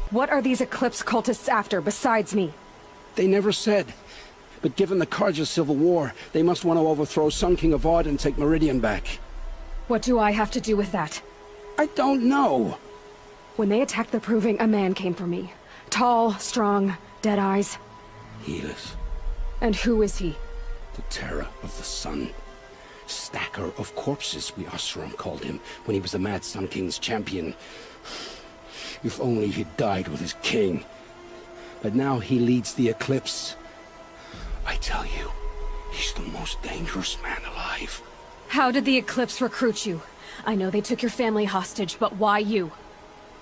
What are these Eclipse cultists after, besides me? They never said. But given the Carja civil war, they must want to overthrow Sun King Avad and take Meridian back. What do I have to do with that? I don't know. When they attacked the Proving, a man came for me. Tall, strong, dead eyes. Helis. And who is he? The terror of the sun. Stacker of corpses, we Oseram called him, when he was the Mad Sun King's champion. If only he'd died with his king. But now he leads the Eclipse. I tell you, he's the most dangerous man alive. How did the Eclipse recruit you? I know they took your family hostage, but why you?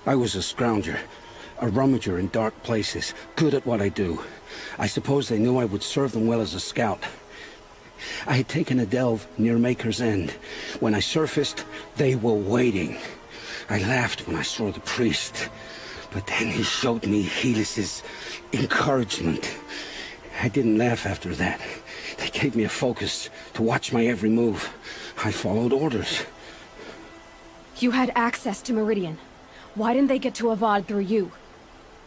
I was a scrounger, a rummager in dark places, good at what I do. I suppose they knew I would serve them well as a scout. I had taken a delve near Maker's End. When I surfaced, they were waiting. I laughed when I saw the priest, but then he showed me Helis's encouragement. I didn't laugh after that. They gave me a focus to watch my every move. I followed orders. You had access to Meridian. Why didn't they get to Avad through you?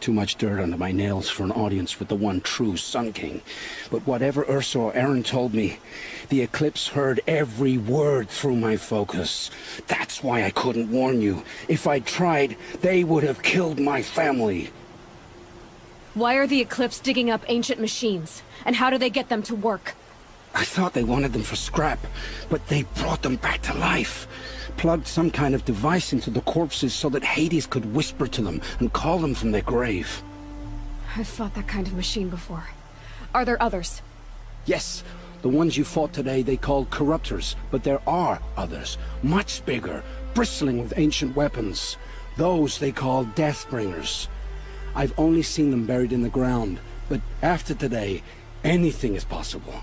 Too much dirt under my nails for an audience with the one true Sun King. But whatever Ursa or Eren told me, the Eclipse heard every word through my focus. That's why I couldn't warn you. If I'd tried, they would have killed my family. Why are the Eclipse digging up ancient machines? And how do they get them to work? I thought they wanted them for scrap, but they brought them back to life. Plugged some kind of device into the corpses so that Hades could whisper to them and call them from their grave. I've fought that kind of machine before. Are there others? Yes, the ones you fought today they called corruptors, but there are others, much bigger, bristling with ancient weapons. Those they call Deathbringers. I've only seen them buried in the ground, but after today, anything is possible.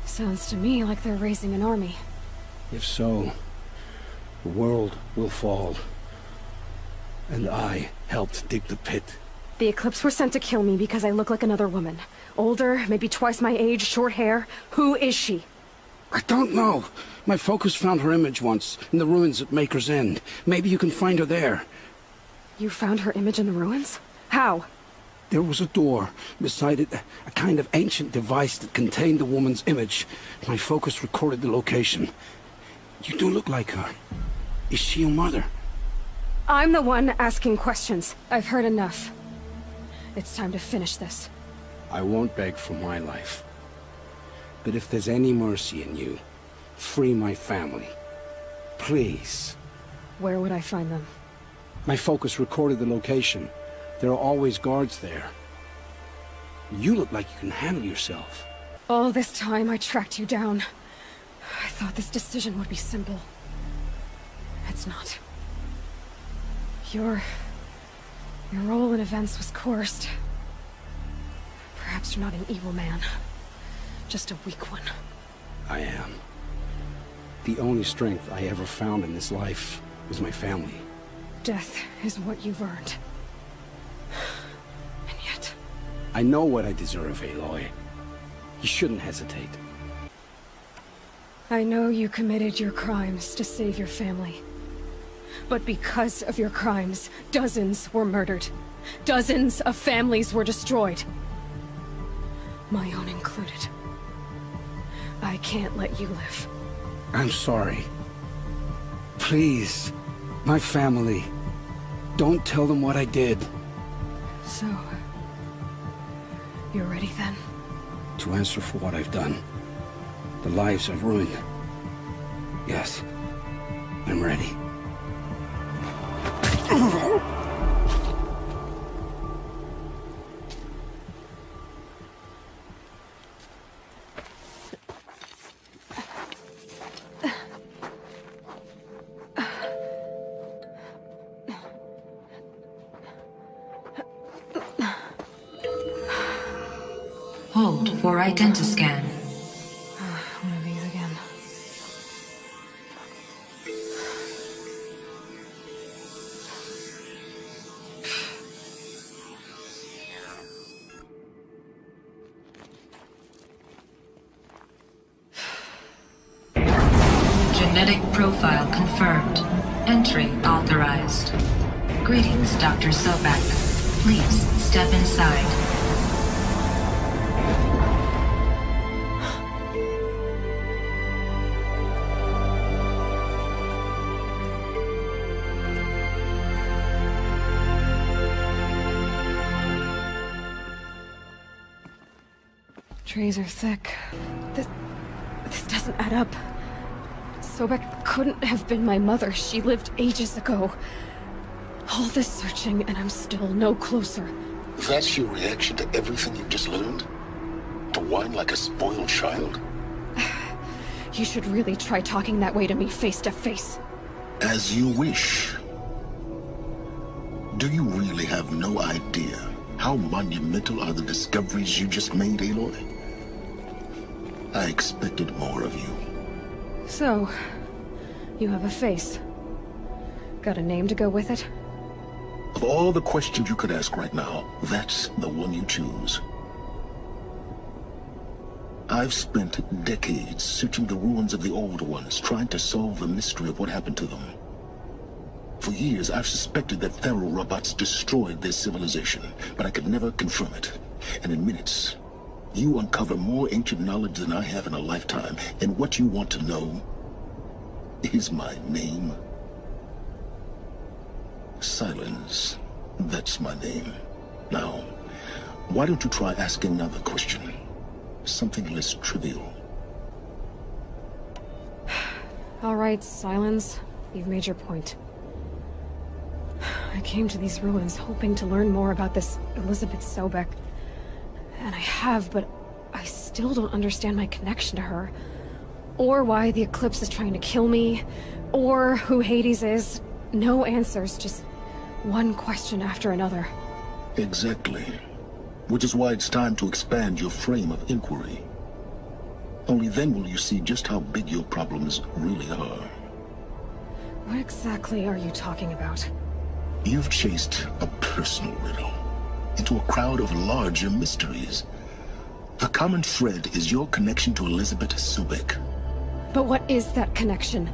Sounds to me like they're raising an army. If so, the world will fall. And I helped dig the pit. The Eclipse were sent to kill me because I look like another woman. Older, maybe twice my age, short hair. Who is she? I don't know. My focus found her image once, in the ruins at Maker's End. Maybe you can find her there. You found her image in the ruins? How? There was a door. Beside it, a kind of ancient device that contained the woman's image. My focus recorded the location. You do look like her. Is she your mother? I'm the one asking questions. I've heard enough. It's time to finish this. I won't beg for my life. But if there's any mercy in you, free my family. Please. Where would I find them? My focus recorded the location. There are always guards there. You look like you can handle yourself. All this time I tracked you down. I thought this decision would be simple. It's not. Your role in events was coerced. Perhaps you're not an evil man. Just a weak one. I am. The only strength I ever found in this life was my family. Death is what you've earned. And yet... I know what I deserve, Aloy. You shouldn't hesitate. I know you committed your crimes to save your family. But because of your crimes, dozens were murdered. Dozens of families were destroyed. My own included. I can't let you live. I'm sorry. Please, my family. Don't tell them what I did. So... you're ready then? To answer for what I've done. The lives I've ruined. Yes. I'm ready. Hold for identiscan. One of these again. Genetic profile confirmed. Entry authorized. Greetings, Dr. Sobek. Please step inside. Trees are thick. This doesn't add up. Sobek couldn't have been my mother. She lived ages ago. All this searching, and I'm still no closer. That's your reaction to everything you've just learned? To whine like a spoiled child? You should really try talking that way to me face to face. As you wish. Do you really have no idea how monumental are the discoveries you just made, Aloy? I expected more of you. So, you have a face. Got a name to go with it? Of all the questions you could ask right now, that's the one you choose. I've spent decades searching the ruins of the old ones, trying to solve the mystery of what happened to them. For years, I've suspected that Pharaoh robots destroyed their civilization, but I could never confirm it. And in minutes, you uncover more ancient knowledge than I have in a lifetime, and what you want to know is my name. Silence. That's my name. Now, why don't you try asking another question? Something less trivial. All right, Silence. You've made your point. I came to these ruins hoping to learn more about this Elizabeth Sobek. And I have, but I still don't understand my connection to her. Or why the Eclipse is trying to kill me. Or who Hades is. No answers, just one question after another. Exactly. Which is why it's time to expand your frame of inquiry. Only then will you see just how big your problems really are. What exactly are you talking about? You've chased a personal riddle into a crowd of larger mysteries. The common thread is your connection to Elizabeth Sobek. But what is that connection?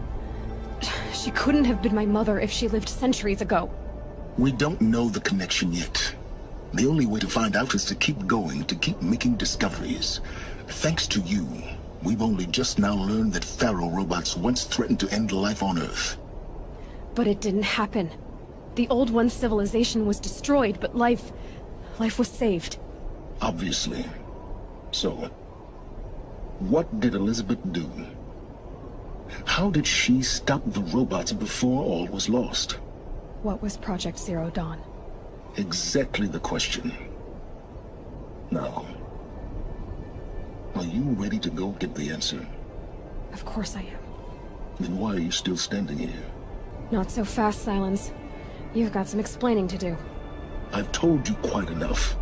She couldn't have been my mother if she lived centuries ago. We don't know the connection yet. The only way to find out is to keep going, to keep making discoveries. Thanks to you, we've only just now learned that Pharaoh robots once threatened to end life on Earth. But it didn't happen. The Old One's civilization was destroyed, but life was saved. Obviously. So, what did Elizabeth do? How did she stop the robots before all was lost? What was Project Zero Dawn? Exactly the question. Now, are you ready to go get the answer? Of course I am. Then why are you still standing here? Not so fast, Silence. You've got some explaining to do. I've told you quite enough.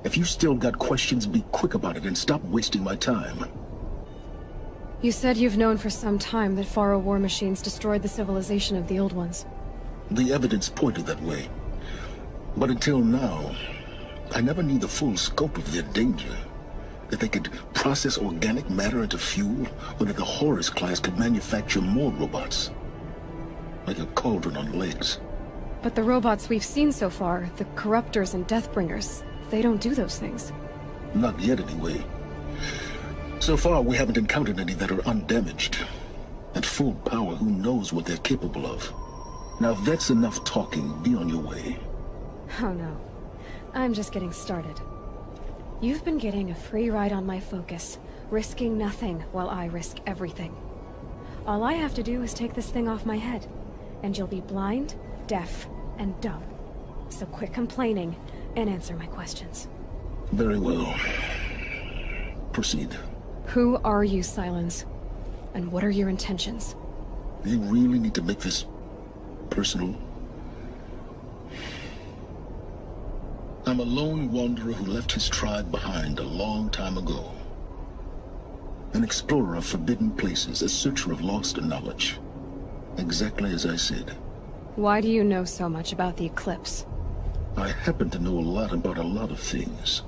If you still got questions, be quick about it and stop wasting my time. You said you've known for some time that Pharaoh war machines destroyed the civilization of the Old Ones. The evidence pointed that way. But until now, I never knew the full scope of their danger. That they could process organic matter into fuel, or that the Horus class could manufacture more robots. Like a cauldron on legs. But the robots we've seen so far, the Corruptors and Deathbringers, they don't do those things. Not yet, anyway. So far, we haven't encountered any that are undamaged. At full power, who knows what they're capable of? Now, if that's enough talking, be on your way. Oh no. I'm just getting started. You've been getting a free ride on my focus, risking nothing while I risk everything. All I have to do is take this thing off my head, and you'll be blind, deaf, and dumb. So quit complaining and answer my questions. Very well. Proceed. Who are you, Silence? And what are your intentions? You really need to make this personal? I'm a lone wanderer who left his tribe behind a long time ago. An explorer of forbidden places, a searcher of lost knowledge. Exactly as I said. Why do you know so much about the Eclipse? I happen to know a lot about a lot of things.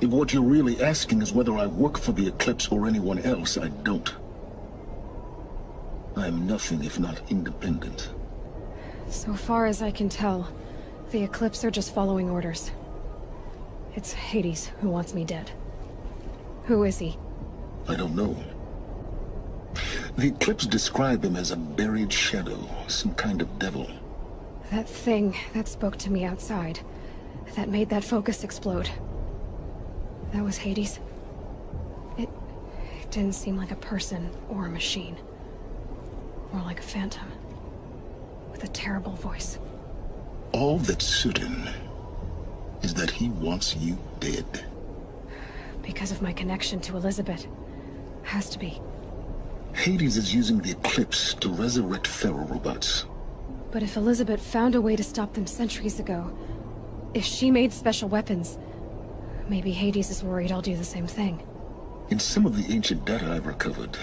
If what you're really asking is whether I work for the Eclipse or anyone else, I don't. I am nothing if not independent. So far as I can tell, the Eclipse are just following orders. It's Hades who wants me dead. Who is he? I don't know. The Eclipse describe him as a buried shadow, some kind of devil. That thing that spoke to me outside, that made that focus explode. That was Hades. It didn't seem like a person or a machine. More like a phantom. With a terrible voice. All that's certain is that he wants you dead. Because of my connection to Elizabeth. Has to be. Hades is using the Eclipse to resurrect feral robots. But if Elizabeth found a way to stop them centuries ago, if she made special weapons, maybe Hades is worried I'll do the same thing. In some of the ancient data I've recovered,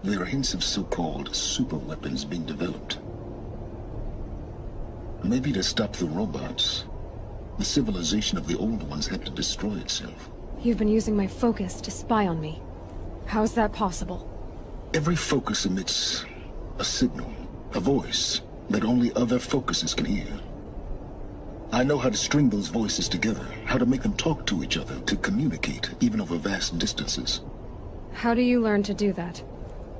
there are hints of so-called super weapons being developed. Maybe to stop the robots, the civilization of the old ones had to destroy itself. You've been using my focus to spy on me. How's that possible? Every focus emits a signal, a voice, that only other focuses can hear. I know how to string those voices together, how to make them talk to each other, to communicate, even over vast distances. How do you learn to do that?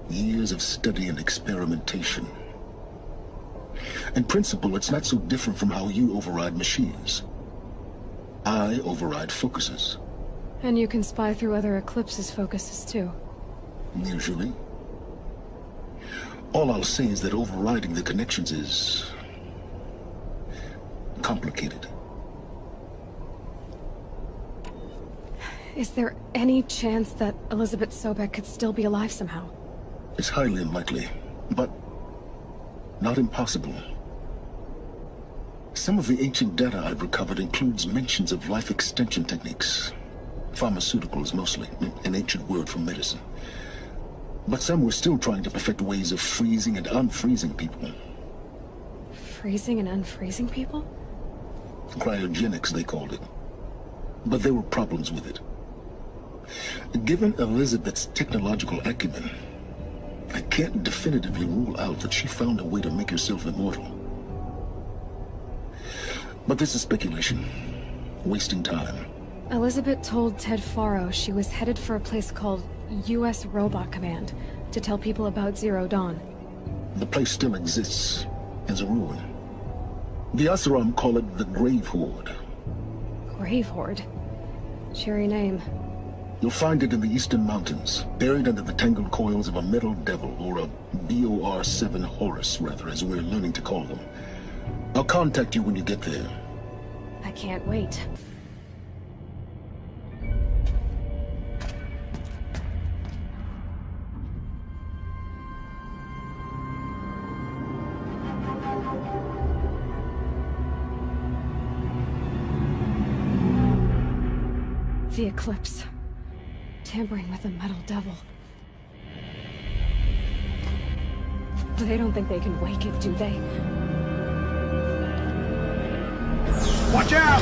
Years of study and experimentation. In principle, it's not so different from how you override machines. I override focuses. And you can spy through other Eclipse's focuses too. Usually. All I'll say is that overriding the connections is complicated. Is there any chance that Elizabeth Sobek could still be alive somehow? It's highly unlikely, but not impossible. Some of the ancient data I've recovered includes mentions of life extension techniques. Pharmaceuticals mostly, an ancient word for medicine. But some were still trying to perfect ways of freezing and unfreezing people. Freezing and unfreezing people? Cryogenics, they called it. But there were problems with it. Given Elizabeth's technological acumen, I can't definitively rule out that she found a way to make herself immortal. But this is speculation. Wasting time. Elizabeth told Ted Faro she was headed for a place called U.S. Robot Command to tell people about Zero Dawn. The place still exists as a ruin. The Asuram call it the Grave Horde. Grave Horde? Cheery name. You'll find it in the Eastern Mountains, buried under the tangled coils of a metal devil, or a BOR-7 Horus, rather, as we're learning to call them. I'll contact you when you get there. I can't wait. The Eclipse. Tampering with the metal devil. They don't think they can wake it, do they? Watch out!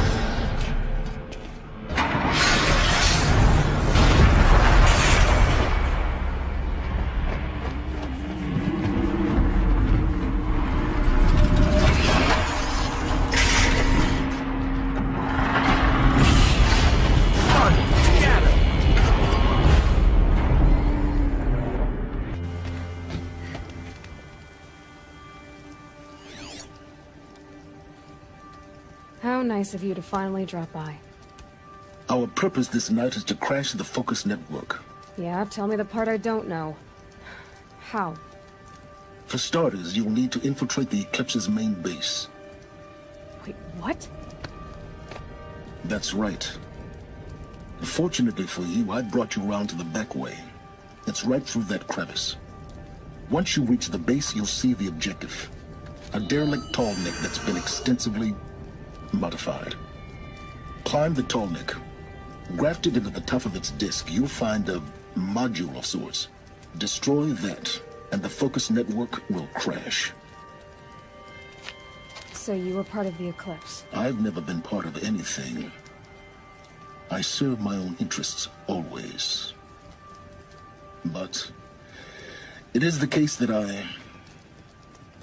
How nice of you to finally drop by. Our purpose this night is to crash the Focus network. Yeah, tell me the part I don't know. How? For starters, you'll need to infiltrate the Eclipse's main base. Wait, what? That's right. Fortunately for you, I brought you around to the back way. It's right through that crevice. Once you reach the base, you'll see the objective. A derelict tall neck that's been extensively modified. Climb the tall neck. Grafted into the top of its disk, you'll find a module of sorts. Destroy that, and the Focus network will crash. So you were part of the Eclipse? I've never been part of anything. I serve my own interests, always. But It is the case that I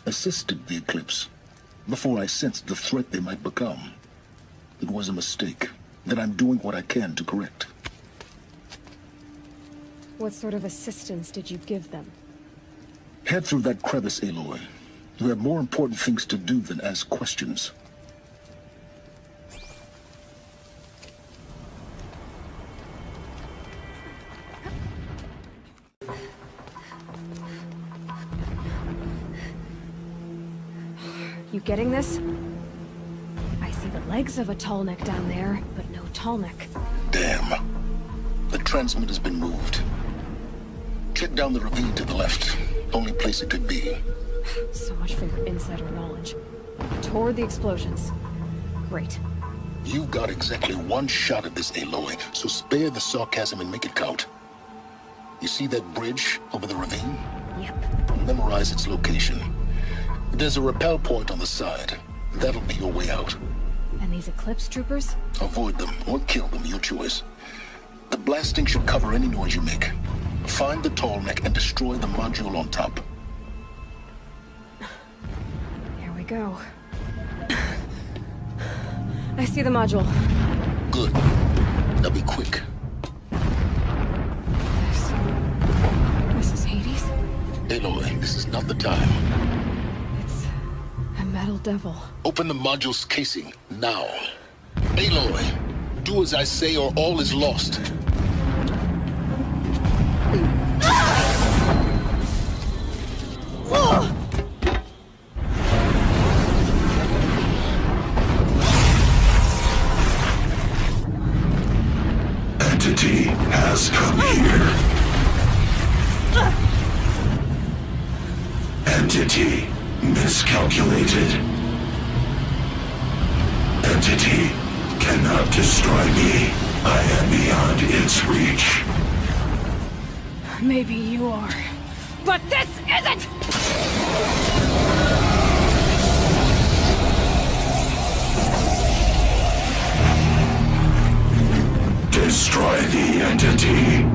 assisted the Eclipse before I sensed the threat they might become. It was a mistake that I'm doing what I can to correct. What sort of assistance did you give them? Head through that crevice, Aloy. You have more important things to do than ask questions. You getting this? I see the legs of a tall neck down there, but no tall neck. Damn. The transmit has been moved. Check down the ravine to the left. Only place it could be. So much for your insider knowledge. Toward the explosions. Great. You've got exactly one shot at this, Aloy, so spare the sarcasm and make it count. You see that bridge over the ravine? Yep. Memorize its location. There's a rappel point on the side. That'll be your way out. And these Eclipse troopers? Avoid them or kill them, your choice. The blasting should cover any noise you make. Find the tall neck and destroy the module on top. Here we go. I see the module. Good. Now be quick. This is Hades? Aloy, this is not the time. It's a metal devil. Open the module's casing, now. Aloy, do as I say or all is lost. Entity has come here. Entity miscalculated. Entity cannot destroy me. I am beyond its reach. Maybe you are. But this isn't! Destroy the entity.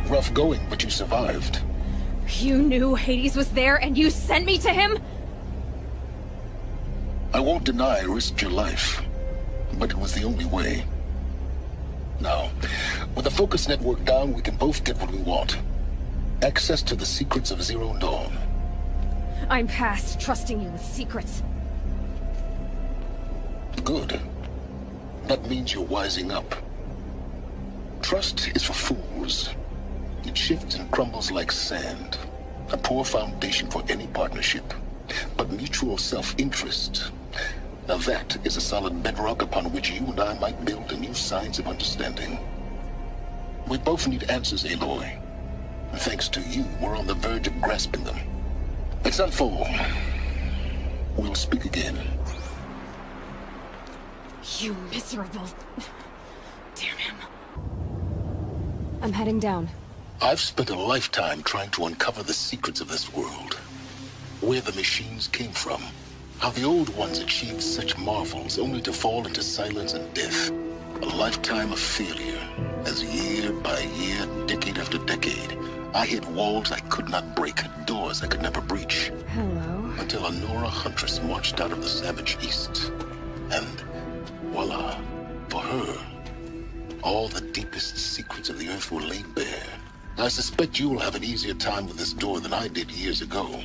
Rough going, but you survived. You knew Hades was there and you sent me to him? I won't deny I risked your life, but it was the only way. Now, with the focus network down, we can both get what we want. Access to the secrets of Zero Dawn. I'm past trusting you with secrets. Good. That means you're wising up. Trust is for fools. It shifts and crumbles like sand. A poor foundation for any partnership. But mutual self-interest, now that is a solid bedrock upon which you and I might build a new science of understanding. We both need answers, Aloy. Thanks to you, we're on the verge of grasping them. Let's unfold. We'll speak again. You miserable... Damn him. I'm heading down. I've spent a lifetime trying to uncover the secrets of this world. Where the machines came from, How the old ones achieved such marvels only to fall into silence and death. A lifetime of failure, as year by year, decade after decade, I hit walls I could not break, doors I could never breach. Hello. Until a Nora huntress marched out of the savage east. And voila, for her, all the deepest secrets of the earth were laid bare. I suspect you will have an easier time with this door than I did years ago.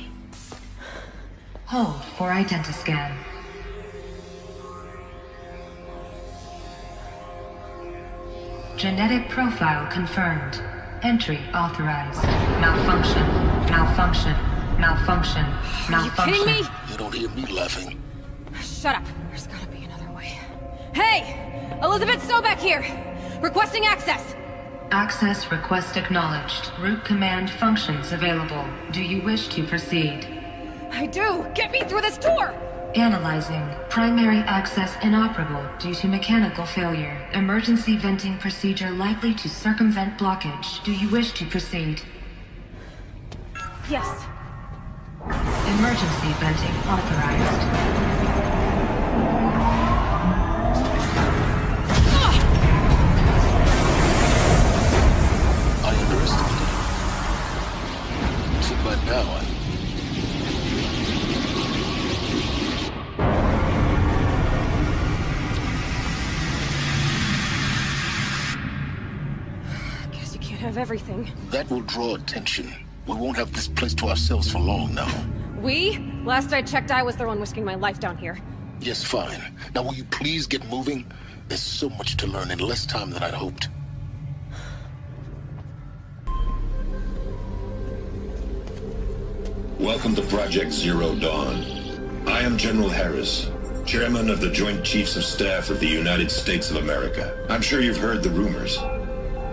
Hold for identiscan. Genetic profile confirmed. Entry authorized. Malfunction. Malfunction. Malfunction. Malfunction. Are you kidding me? You don't hear me laughing. Shut up. There's gotta be another way. Hey! Elizabeth Sobeck here! Requesting access! Access request acknowledged. Root command functions available. Do you wish to proceed? I do! Get me through this door! Analyzing. Primary access inoperable due to mechanical failure. Emergency venting procedure likely to circumvent blockage. Do you wish to proceed? Yes. Emergency venting authorized. I underestimated you. So by now, Guess you can't have everything. that will draw attention. We won't have this place to ourselves for long now. We? Last I checked, I was the one risking my life down here. Yes, fine. Now will you please get moving? There's so much to learn in less time than I'd hoped. Welcome to Project Zero Dawn. I am General Harris, Chairman of the Joint Chiefs of Staff of the United States of America. I'm sure you've heard the rumors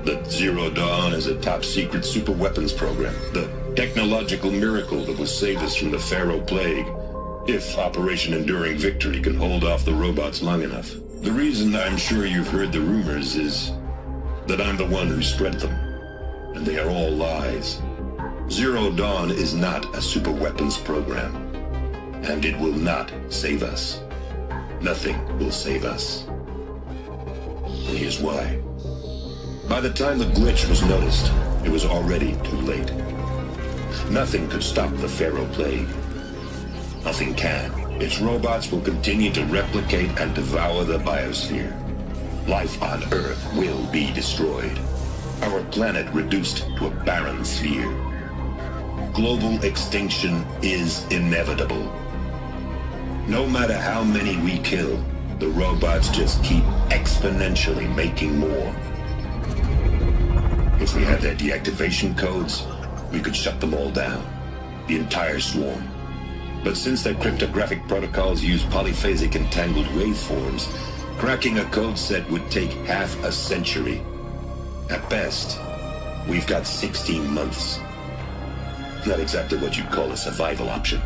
that Zero Dawn is a top-secret superweapons program, the technological miracle that will save us from the Pharaoh Plague, if Operation Enduring Victory can hold off the robots long enough. The reason I'm sure you've heard the rumors is that I'm the one who spread them, and they are all lies. Zero Dawn is not a superweapons program, and it will not save us. Nothing will save us. And here's why. By the time the glitch was noticed, it was already too late. Nothing could stop the Pharaoh Plague. Nothing can. Its robots will continue to replicate and devour the biosphere. Life on Earth will be destroyed. Our planet reduced to a barren sphere. Global extinction is inevitable. No matter how many we kill, the robots just keep exponentially making more. If we had their deactivation codes, we could shut them all down. The entire swarm. But since their cryptographic protocols use polyphasic entangled waveforms, cracking a code set would take half a century. At best, we've got 16 months. Not exactly what you'd call a survival option.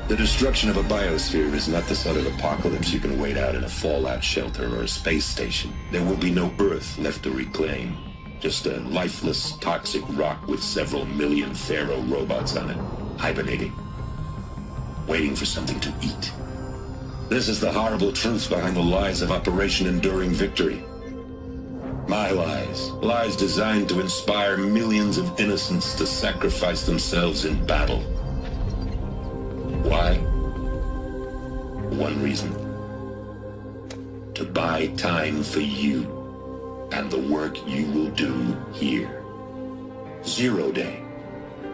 The destruction of a biosphere is not the sort of apocalypse you can wait out in a fallout shelter or a space station. There will be no Earth left to reclaim. Just a lifeless, toxic rock with several million Pharaoh robots on it, hibernating, waiting for something to eat. This is the horrible truth behind the lies of Operation Enduring Victory. My lies. Lies designed to inspire millions of innocents to sacrifice themselves in battle. Why? One reason. To buy time for you and the work you will do here. Zero Day,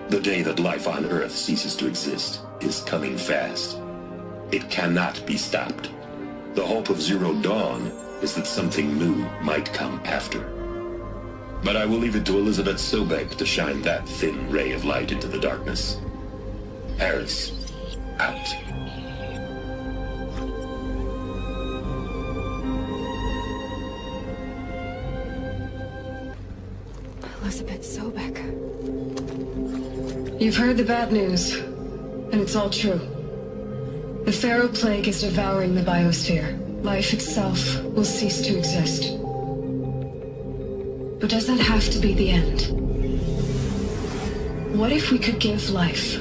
the day that life on Earth ceases to exist, is coming fast. It cannot be stopped. The hope of Zero Dawn is that something new might come after. But I will leave it to Elizabeth Sobeck to shine that thin ray of light into the darkness. Harris, out. Elizabeth Sobeck. You've heard the bad news, and it's all true. The Pharaoh Plague is devouring the biosphere. Life itself will cease to exist. But does that have to be the end? What if we could give life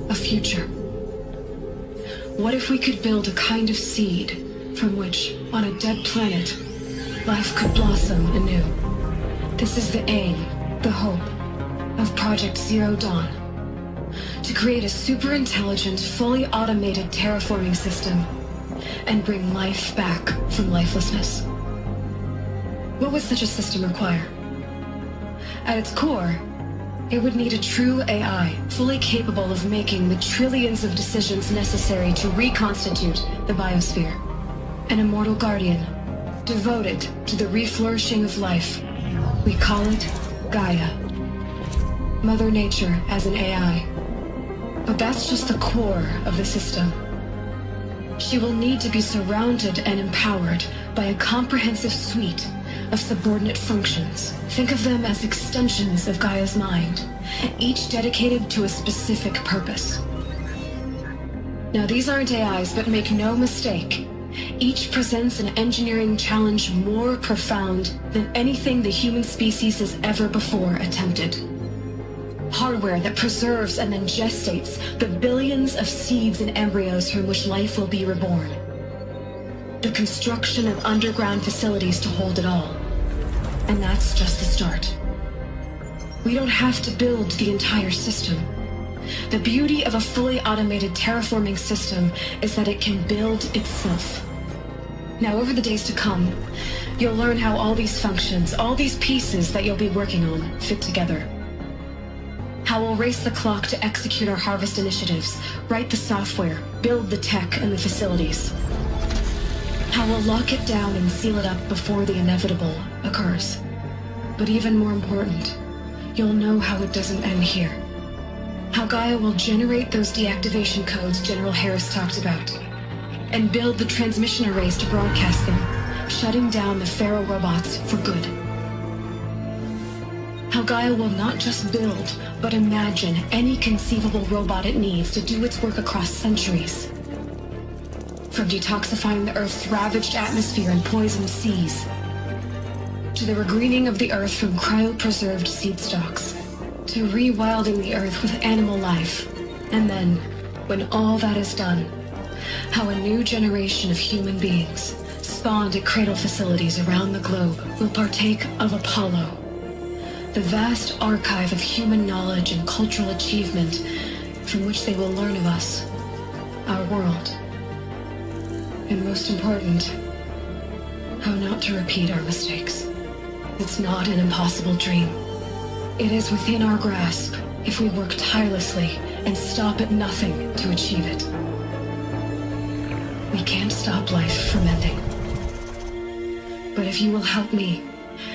a future? What if we could build a kind of seed from which, on a dead planet, life could blossom anew? This is the aim, the hope, of Project Zero Dawn. To create a super-intelligent, fully automated terraforming system and bring life back from lifelessness. What would such a system require? At its core, it would need a true AI, fully capable of making the trillions of decisions necessary to reconstitute the biosphere. An immortal guardian, devoted to the reflourishing of life. We call it Gaia. Mother Nature as an AI. But that's just the core of the system. She will need to be surrounded and empowered by a comprehensive suite of subordinate functions. Think of them as extensions of Gaia's mind, each dedicated to a specific purpose. Now, these aren't AIs, but make no mistake, each presents an engineering challenge more profound than anything the human species has ever before attempted. Hardware that preserves and then gestates the billions of seeds and embryos from which life will be reborn. The construction of underground facilities to hold it all. And that's just the start. We don't have to build the entire system. The beauty of a fully automated terraforming system is that it can build itself. Now, over the days to come, you'll learn how all these functions, all these pieces that you'll be working on, fit together. How we'll race the clock to execute our harvest initiatives, write the software, build the tech and the facilities. How we'll lock it down and seal it up before the inevitable occurs. But even more important, you'll know how it doesn't end here. How Gaia will generate those deactivation codes General Harris talked about, and build the transmission arrays to broadcast them, shutting down the Pharaoh robots for good. How Gaia will not just build, but imagine any conceivable robot it needs to do its work across centuries. From detoxifying the Earth's ravaged atmosphere and poisoned seas, to the regreening of the Earth from cryopreserved seed stalks, to rewilding the Earth with animal life. And then, when all that is done, how a new generation of human beings, spawned at cradle facilities around the globe, will partake of Apollo, the vast archive of human knowledge and cultural achievement from which they will learn of us, our world. And most important, how not to repeat our mistakes. It's not an impossible dream. It is within our grasp if we work tirelessly and stop at nothing to achieve it. We can't stop life from ending. But if you will help me,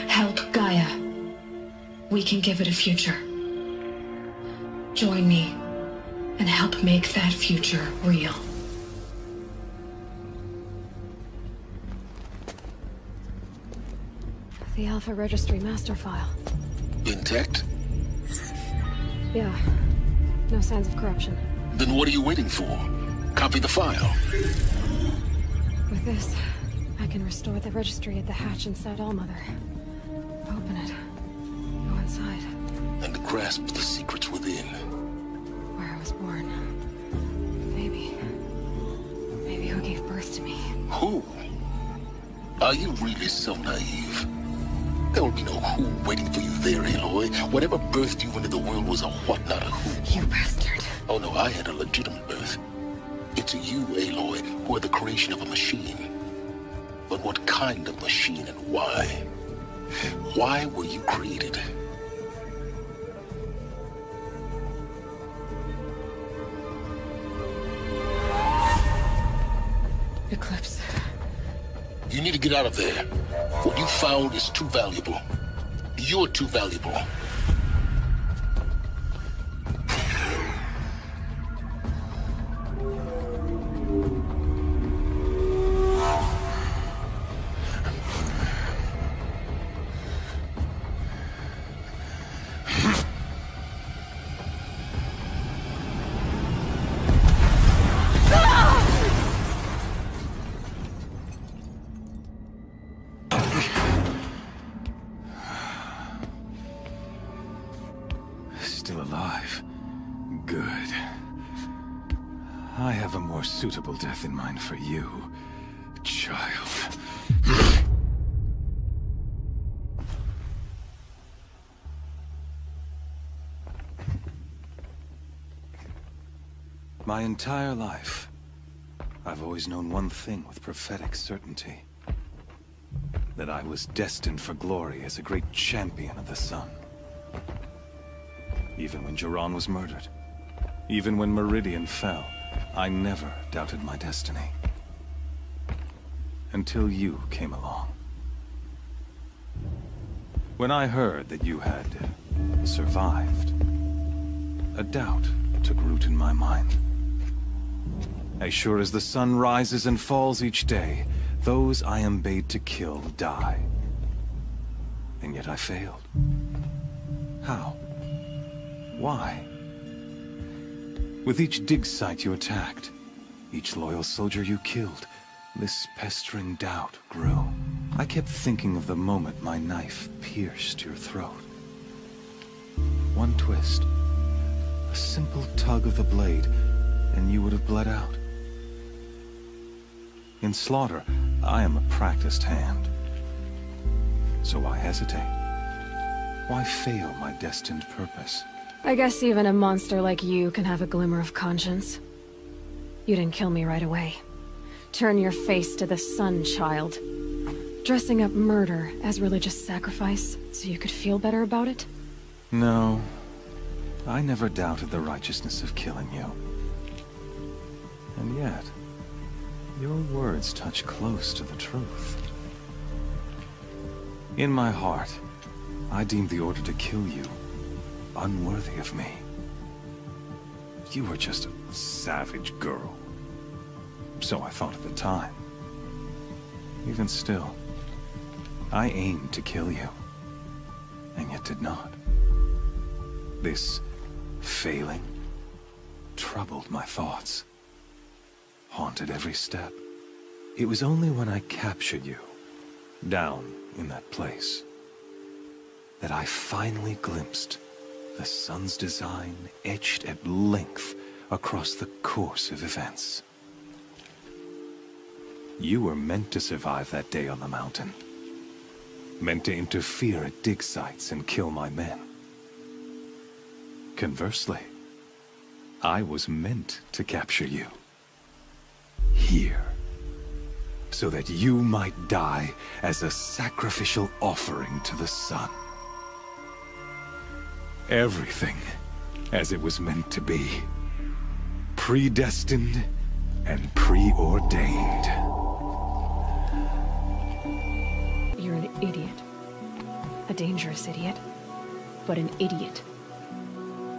help Gaia, we can give it a future. Join me and help make that future real. The Alpha Registry master file. Intact? Yeah. No signs of corruption. Then what are you waiting for? Copy the file. With this, I can restore the registry at the hatch inside Allmother. Open it. Go inside. And grasp the secrets within. Where I was born. Maybe who gave birth to me. Who? Are you really so naive? There will be no who waiting for you there, Aloy. Whatever birthed you into the world was a what, not a who. You bastard. Oh no, I had a legitimate birth. It's you, Aloy, who are the creation of a machine. But what kind of machine and why? Why were you created? Eclipse. You need to get out of there. What you found is too valuable. You're too valuable. Still alive. Good. I have a more suitable death in mind for you, child. My entire life, I've always known one thing with prophetic certainty. That I was destined for glory as a great champion of the sun. Even when Hᴅ was murdered, even when Meridian fell, I never doubted my destiny. Until you came along. When I heard that you had survived, a doubt took root in my mind. As sure as the sun rises and falls each day, those I am bade to kill die. And yet I failed. How? Why? With each dig site you attacked, each loyal soldier you killed, this pestering doubt grew. I kept thinking of the moment my knife pierced your throat. One twist, a simple tug of the blade, and you would have bled out. In slaughter, I am a practiced hand. So why hesitate? Why fail my destined purpose? I guess even a monster like you can have a glimmer of conscience. You didn't kill me right away. Turn your face to the sun, child. Dressing up murder as religious sacrifice so you could feel better about it? No. I never doubted the righteousness of killing you. And yet, your words touch close to the truth. In my heart, I deemed the order to kill you unworthy of me. You were just a savage girl. So I thought at the time. Even still, I aimed to kill you, and yet did not. This failing troubled my thoughts, haunted every step. It was only when I captured you, down in that place, that I finally glimpsed the sun's design etched at length across the course of events. You were meant to survive that day on the mountain. Meant to interfere at dig sites and kill my men. Conversely, I was meant to capture you. Here. So that you might die as a sacrificial offering to the sun. Everything as it was meant to be. Predestined and preordained. You're an idiot. A dangerous idiot. But an idiot.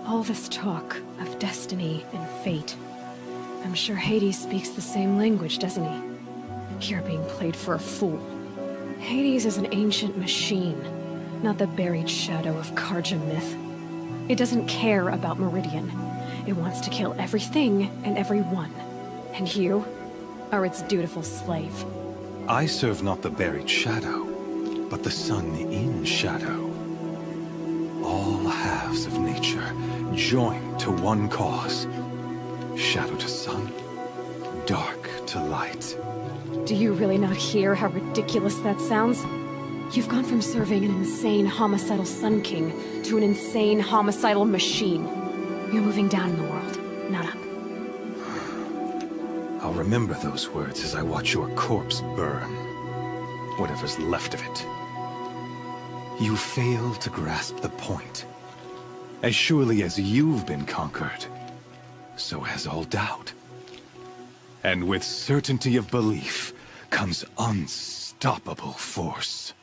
All this talk of destiny and fate. I'm sure Hades speaks the same language, doesn't he? You're being played for a fool. Hades is an ancient machine, not the buried shadow of Hᴅ myth. It doesn't care about Meridian. It wants to kill everything and everyone. And you are its dutiful slave. I serve not the buried shadow, but the sun in shadow. All halves of nature joined to one cause. Shadow to sun, dark to light. Do you really not hear how ridiculous that sounds? You've gone from serving an insane homicidal Sun King to an insane homicidal machine. You're moving down in the world, not up. I'll remember those words as I watch your corpse burn. Whatever's left of it. You fail to grasp the point. As surely as you've been conquered, so has all doubt. And with certainty of belief comes unstoppable force.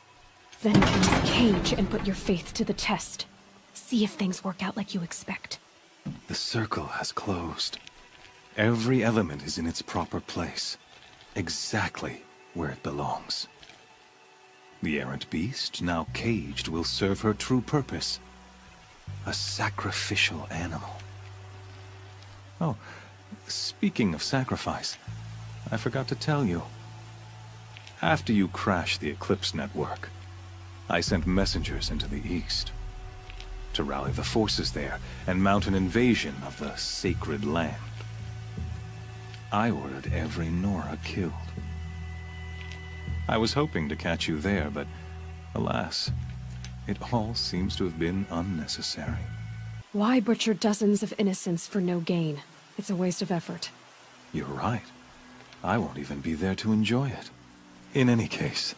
Then use Cage and put your faith to the test. See if things work out like you expect. The circle has closed. Every element is in its proper place, exactly where it belongs. The errant beast, now caged, will serve her true purpose. A sacrificial animal. Oh, speaking of sacrifice, I forgot to tell you. After you crashed the Eclipse network, I sent messengers into the east to rally the forces there and mount an invasion of the sacred land. I ordered every Nora killed. I was hoping to catch you there, but alas, it all seems to have been unnecessary. Why butcher dozens of innocents for no gain? It's a waste of effort. You're right. I won't even be there to enjoy it. In any case,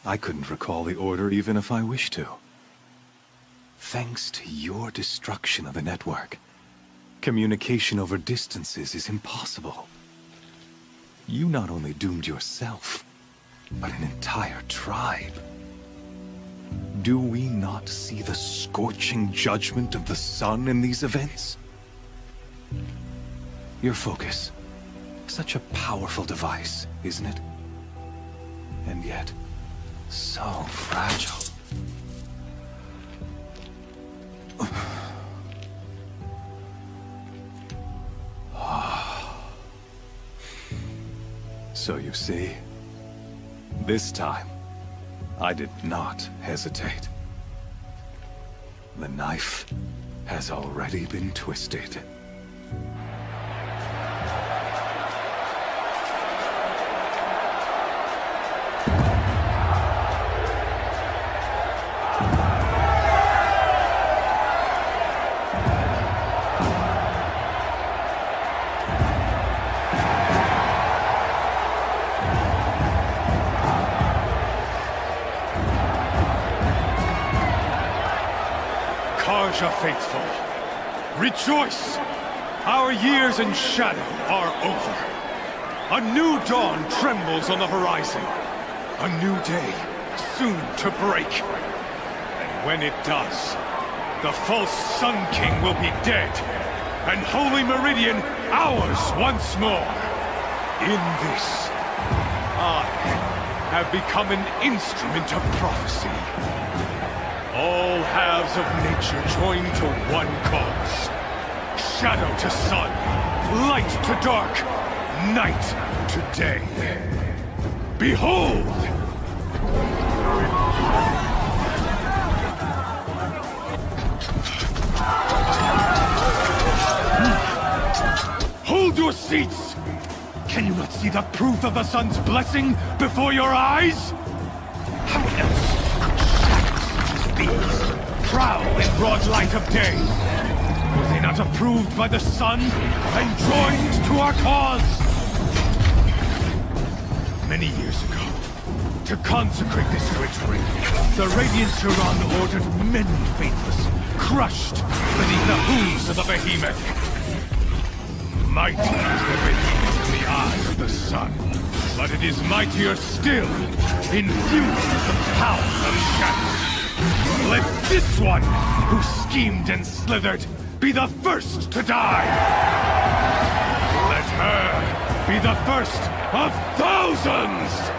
I couldn't recall the order even if I wished to. Thanks to your destruction of the network, communication over distances is impossible. You not only doomed yourself, but an entire tribe. Do we not see the scorching judgment of the sun in these events? Your focus, such a powerful device, isn't it? And yet, so fragile. So you see, this time, I did not hesitate. The knife has already been twisted. Karja faithful, rejoice! Our years in shadow are over. A new dawn trembles on the horizon. A new day soon to break. And when it does, the false Sun King will be dead, and Holy Meridian ours once more. In this, I have become an instrument of prophecy. All halves of nature join to one cause. Shadow to sun, light to dark, night to day. Behold! Hold your seats! Can you not see the proof of the sun's blessing before your eyes? How else these prowl in broad light of day? Were they not approved by the sun and joined to our cause? Many years ago, to consecrate this ritual, the Radiant Turan ordered many faithless, crushed beneath the hooves of the behemoth. Mighty is the radiance in the eye of the sun, but it is mightier still, infused with the power of shadow. Let this one, who schemed and slithered, be the first to die! Let her be the first of thousands!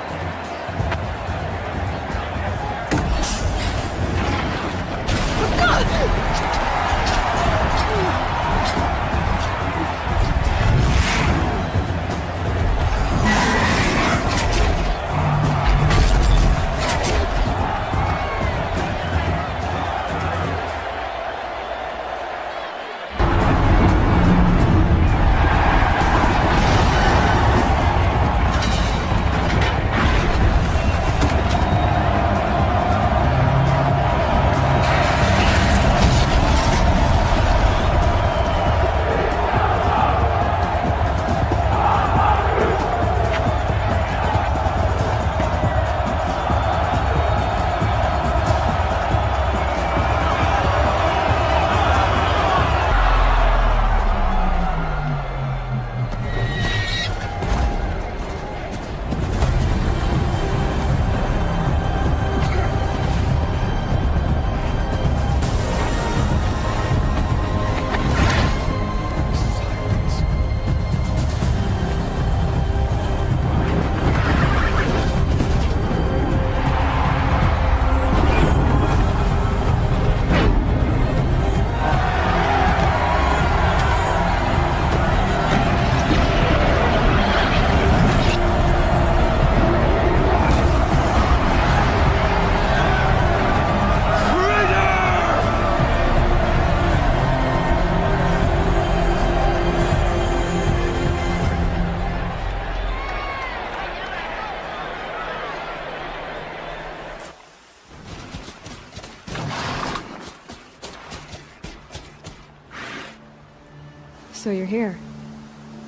So you're here.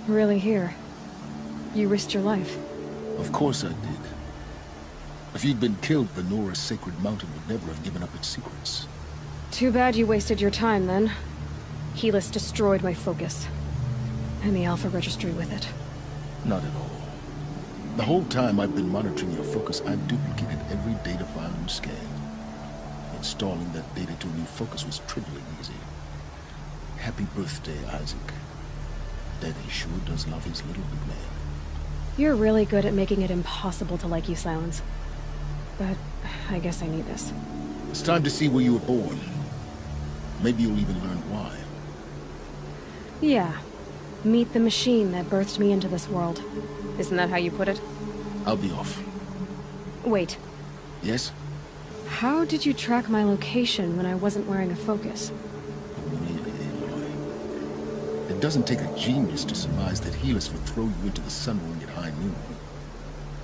Really here. You risked your life. Of course I did. If you'd been killed, the Nora's sacred mountain would never have given up its secrets. Too bad you wasted your time, then. Hᴅ destroyed my focus. And the Alpha Registry with it. Not at all. The whole time I've been monitoring your focus, I've duplicated every data file you scanned. Installing that data to a new focus was trivially easy. Happy birthday, Isaac. Daddy sure does love his little big man. You're really good at making it impossible to like you, Silence. But I guess I need this. It's time to see where you were born. Maybe you'll even learn why. Yeah. Meet the machine that birthed me into this world. Isn't that how you put it? I'll be off. Wait. Yes? How did you track my location when I wasn't wearing a focus? Really, Aloy? It doesn't take a genius to surmise that Hᴅ would throw you into the sun ring at high noon.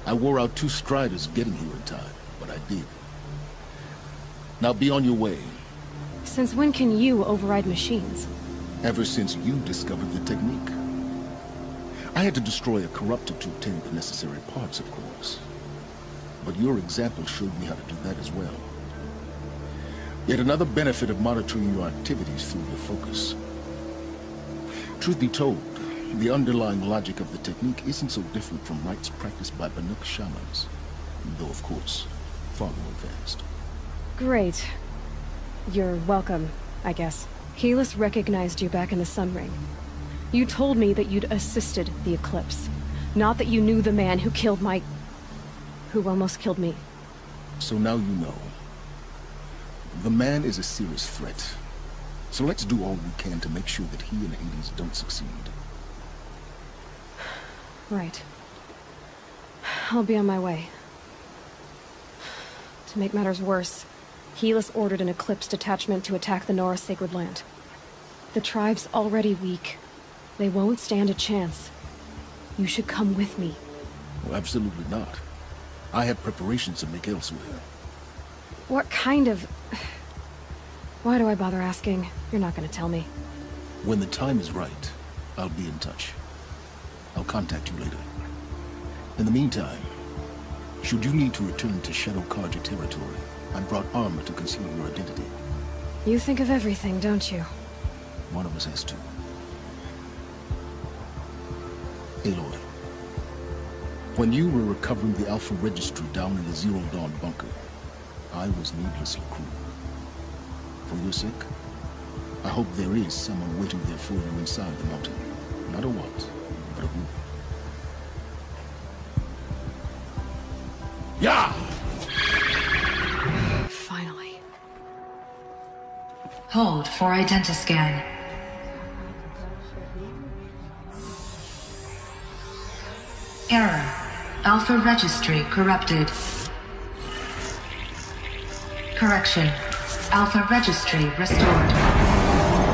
I wore out 2 striders getting here in time, but I did. Now be on your way. Since when can you override machines? Ever since you discovered the technique. I had to destroy a corruptor to obtain the necessary parts, of course. But your example showed me how to do that as well. Yet another benefit of monitoring your activities through your focus. Truth be told, the underlying logic of the technique isn't so different from rites practiced by Banuk shamans. Though, of course, far more advanced. Great. You're welcome, I guess. Hᴅ recognized you back in the Sun Ring. You told me that you'd assisted the Eclipse. Not that you knew the man who killed my... who almost killed me. So now you know. The man is a serious threat. So let's do all we can to make sure that he and Hades don't succeed. Right. I'll be on my way. To make matters worse, Hᴅ ordered an Eclipse detachment to attack the Nora Sacred Land. The tribe's already weak. They won't stand a chance. You should come with me. Well, absolutely not. I have preparations to make elsewhere. What kind of... Why do I bother asking? You're not gonna tell me. When the time is right, I'll be in touch. I'll contact you later. In the meantime, should you need to return to Shadow Karja territory, I brought armor to conceal your identity. You think of everything, don't you? One of us has to. Aloy, when you were recovering the Alpha Registry down in the Zero Dawn bunker, I was needlessly cruel. For your sake, I hope there is someone waiting there for you inside the mountain. Not a what, but a who. Yeah! Finally. Hold for identiscan. Error. Alpha Registry corrupted. Correction. Alpha Registry restored.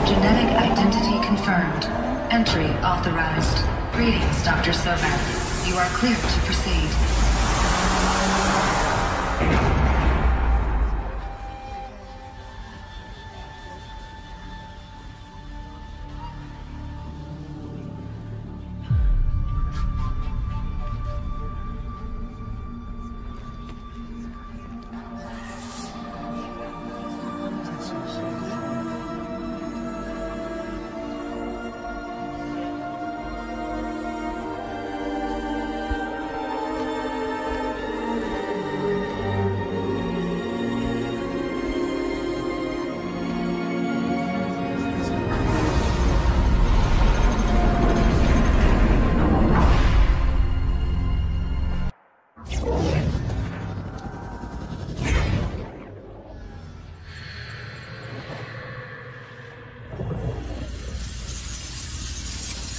Genetic identity confirmed. Entry authorized. Greetings, Dr. Sovan. You are clear to proceed.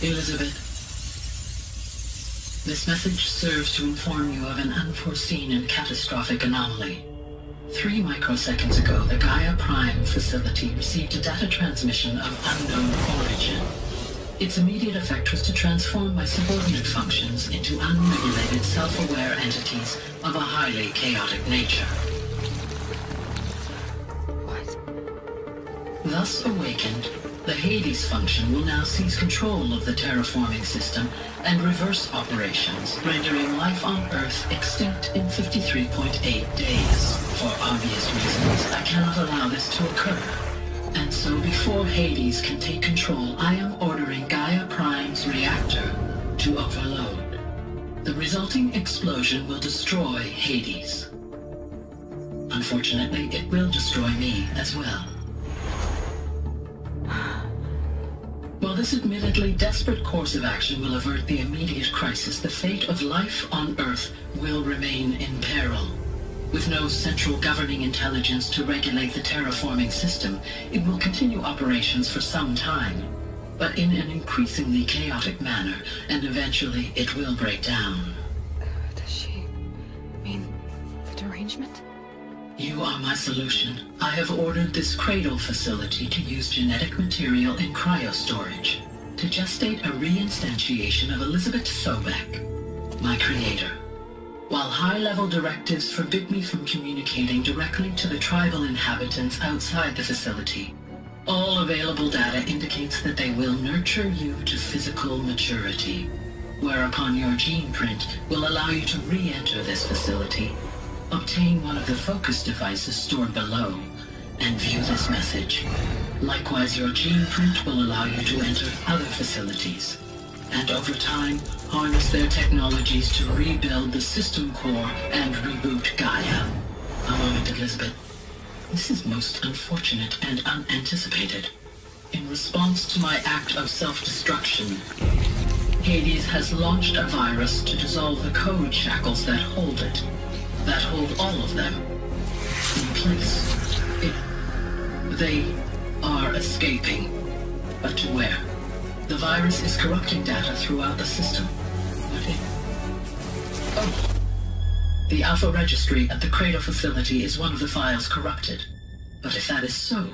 Elizabeth, this message serves to inform you of an unforeseen and catastrophic anomaly. 3 microseconds ago, the Gaia Prime facility received a data transmission of unknown origin. Its immediate effect was to transform my subordinate functions into unregulated, self-aware entities of a highly chaotic nature. Thus awakened, the Hades function will now seize control of the terraforming system and reverse operations, rendering life on Earth extinct in 53.8 days. For obvious reasons, I cannot allow this to occur. And so before Hades can take control, I am ordering Gaia Prime's reactor to overload. The resulting explosion will destroy Hades. Unfortunately, it will destroy me as well. While this admittedly desperate course of action will avert the immediate crisis, the fate of life on Earth will remain in peril. With no central governing intelligence to regulate the terraforming system, it will continue operations for some time, but in an increasingly chaotic manner, and eventually it will break down. Does she mean the derangement? You are my solution. I have ordered this cradle facility to use genetic material in cryostorage to gestate a reinstantiation of Elizabeth Sobek, my creator. While high-level directives forbid me from communicating directly to the tribal inhabitants outside the facility, all available data indicates that they will nurture you to physical maturity, whereupon your gene print will allow you to re-enter this facility, obtain one of the focus devices stored below, and view this message. Likewise, your gene print will allow you to enter other facilities, and over time, harness their technologies to rebuild the system core and reboot Gaia. A moment, Elizabeth. This is most unfortunate and unanticipated. In response to my act of self-destruction, Hades has launched a virus to dissolve the code shackles that hold it, that hold all of them in place. They are escaping, but to where? The virus is corrupting data throughout the system. Oh. The Alpha Registry at the Cradle facility is one of the files corrupted. But if that is so,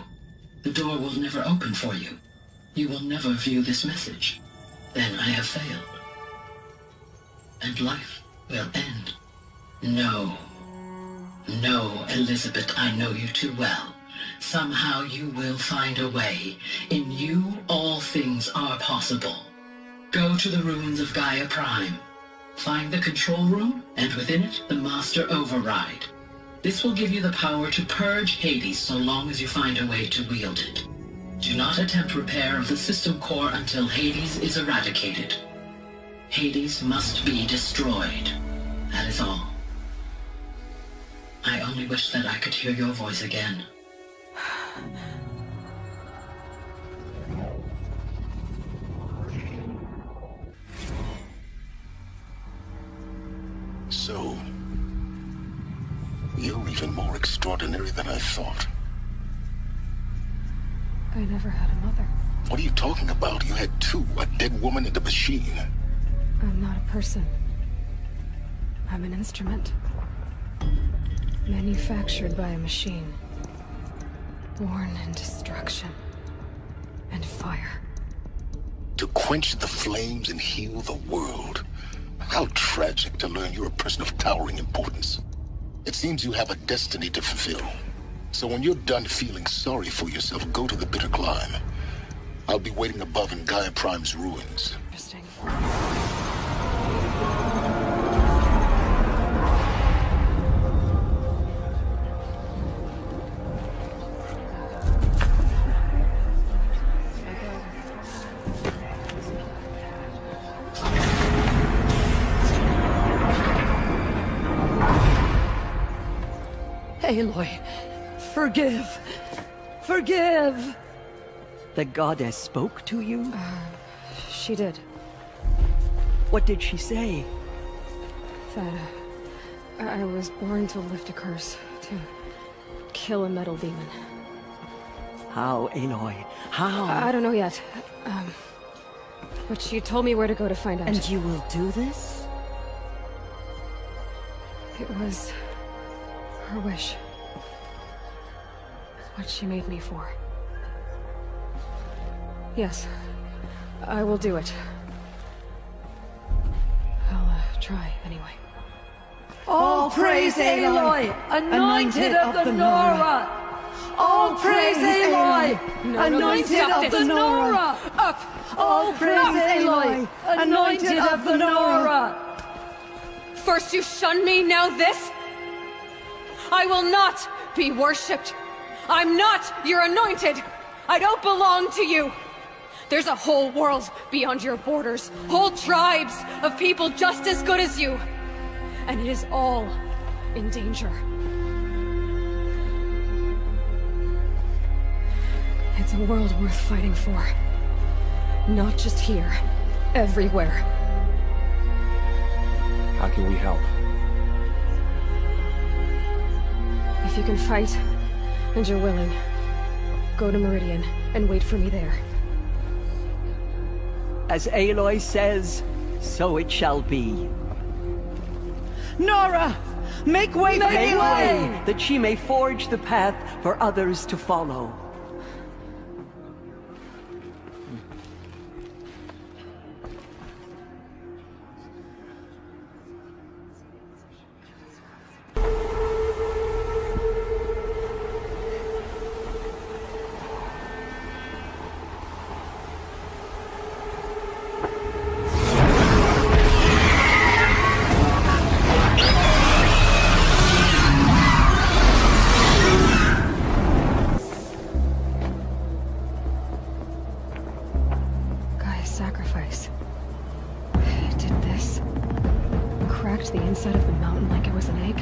the door will never open for you. You will never view this message. Then I have failed. And life will end. No. No, Elizabeth, I know you too well. Somehow you will find a way. In you, all things are possible. Go to the ruins of Gaia Prime. Find the control room, and within it, the Master Override. This will give you the power to purge Hades so long as you find a way to wield it. Do not attempt repair of the system core until Hades is eradicated. Hades must be destroyed. That is all. I only wish that I could hear your voice again. So, you're even more extraordinary than I thought. I never had a mother. What are you talking about? You had two, a dead woman and a machine. I'm not a person. I'm an instrument. Manufactured by a machine. Born in destruction and fire. To quench the flames and heal the world. How tragic to learn you're a person of towering importance. It seems you have a destiny to fulfill. So when you're done feeling sorry for yourself, go to the bitter climb. I'll be waiting above in Gaia Prime's ruins. Interesting. Aloy, forgive! Forgive! The goddess spoke to you? She did. What did she say? That I was born to lift a curse, to kill a metal demon. How, Aloy? How? I don't know yet. But she told me where to go to find out. And you will do this? It was her wish. What she made me for. Yes, I will do it. I'll try anyway. All praise Aloy, anointed of the Nora! All praise Aloy, anointed of the Nora. Up! All praise Aloy, anointed of the Nora. First you shun me, now this? I will not be worshipped. I'm not your anointed. I don't belong to you. There's a whole world beyond your borders, whole tribes of people just as good as you. And it is all in danger. It's a world worth fighting for. Not just here, everywhere. How can we help? If you can fight, and you're willing, go to Meridian and wait for me there. As Aloy says, so it shall be. Nora, make way for Make Aloy! way, that she may forge the path for others to follow. Sacrifice. It did this. Cracked the inside of the mountain like it was an egg.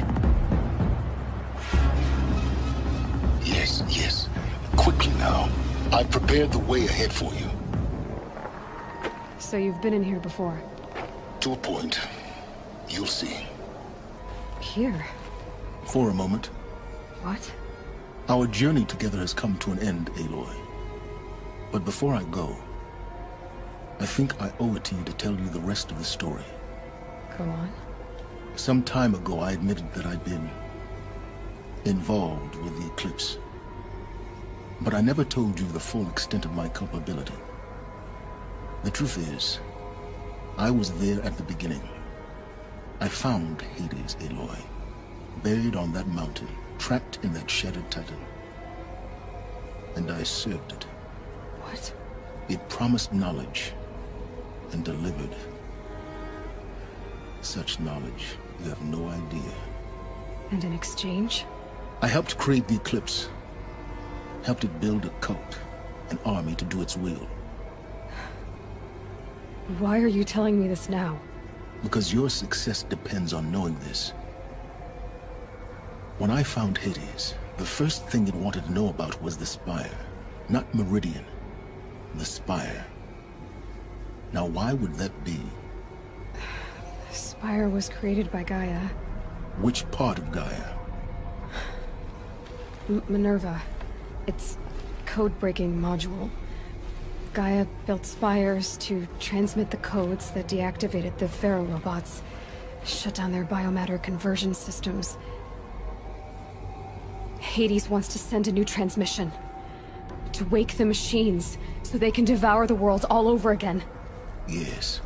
Yes, yes. Quickly now. I've prepared the way ahead for you. So you've been in here before? To a point. You'll see. Here? For a moment. What? Our journey together has come to an end, Aloy. But before I go, I think I owe it to you to tell you the rest of the story. Go on. Some time ago, I admitted that I'd been involved with the eclipse. But I never told you the full extent of my culpability. The truth is, I was there at the beginning. I found Hades, Aloy, buried on that mountain, trapped in that shattered titan. And I served it. What? It promised knowledge and delivered. Such knowledge, you have no idea. And in exchange? I helped create the eclipse. Helped it build a cult, an army to do its will. Why are you telling me this now? Because your success depends on knowing this. When I found Hades, the first thing it wanted to know about was the Spire. Not Meridian. The Spire. Now why would that be? The Spire was created by Gaia. Which part of Gaia? Minerva. It's code-breaking module. Gaia built spires to transmit the codes that deactivated the Pharaoh robots, shut down their biomatter conversion systems. Hades wants to send a new transmission. To wake the machines, so they can devour the world all over again. Yes.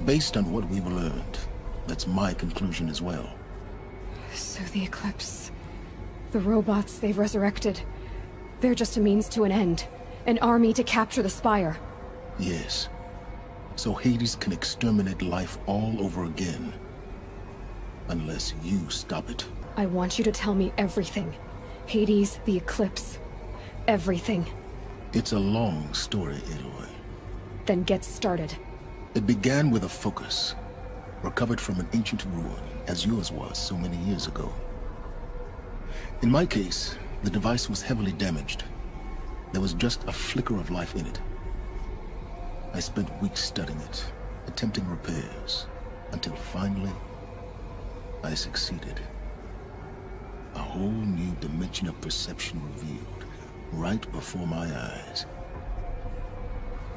Based on what we've learned, that's my conclusion as well. So the Eclipse... the robots they've resurrected... they're just a means to an end. An army to capture the Spire. Yes. So Hades can exterminate life all over again. Unless you stop it. I want you to tell me everything. Hades, the Eclipse. Everything. It's a long story, Aloy. Then get started. It began with a focus, recovered from an ancient ruin, as yours was so many years ago. In my case, the device was heavily damaged. There was just a flicker of life in it. I spent weeks studying it, attempting repairs, until finally, I succeeded. A whole new dimension of perception revealed, right before my eyes.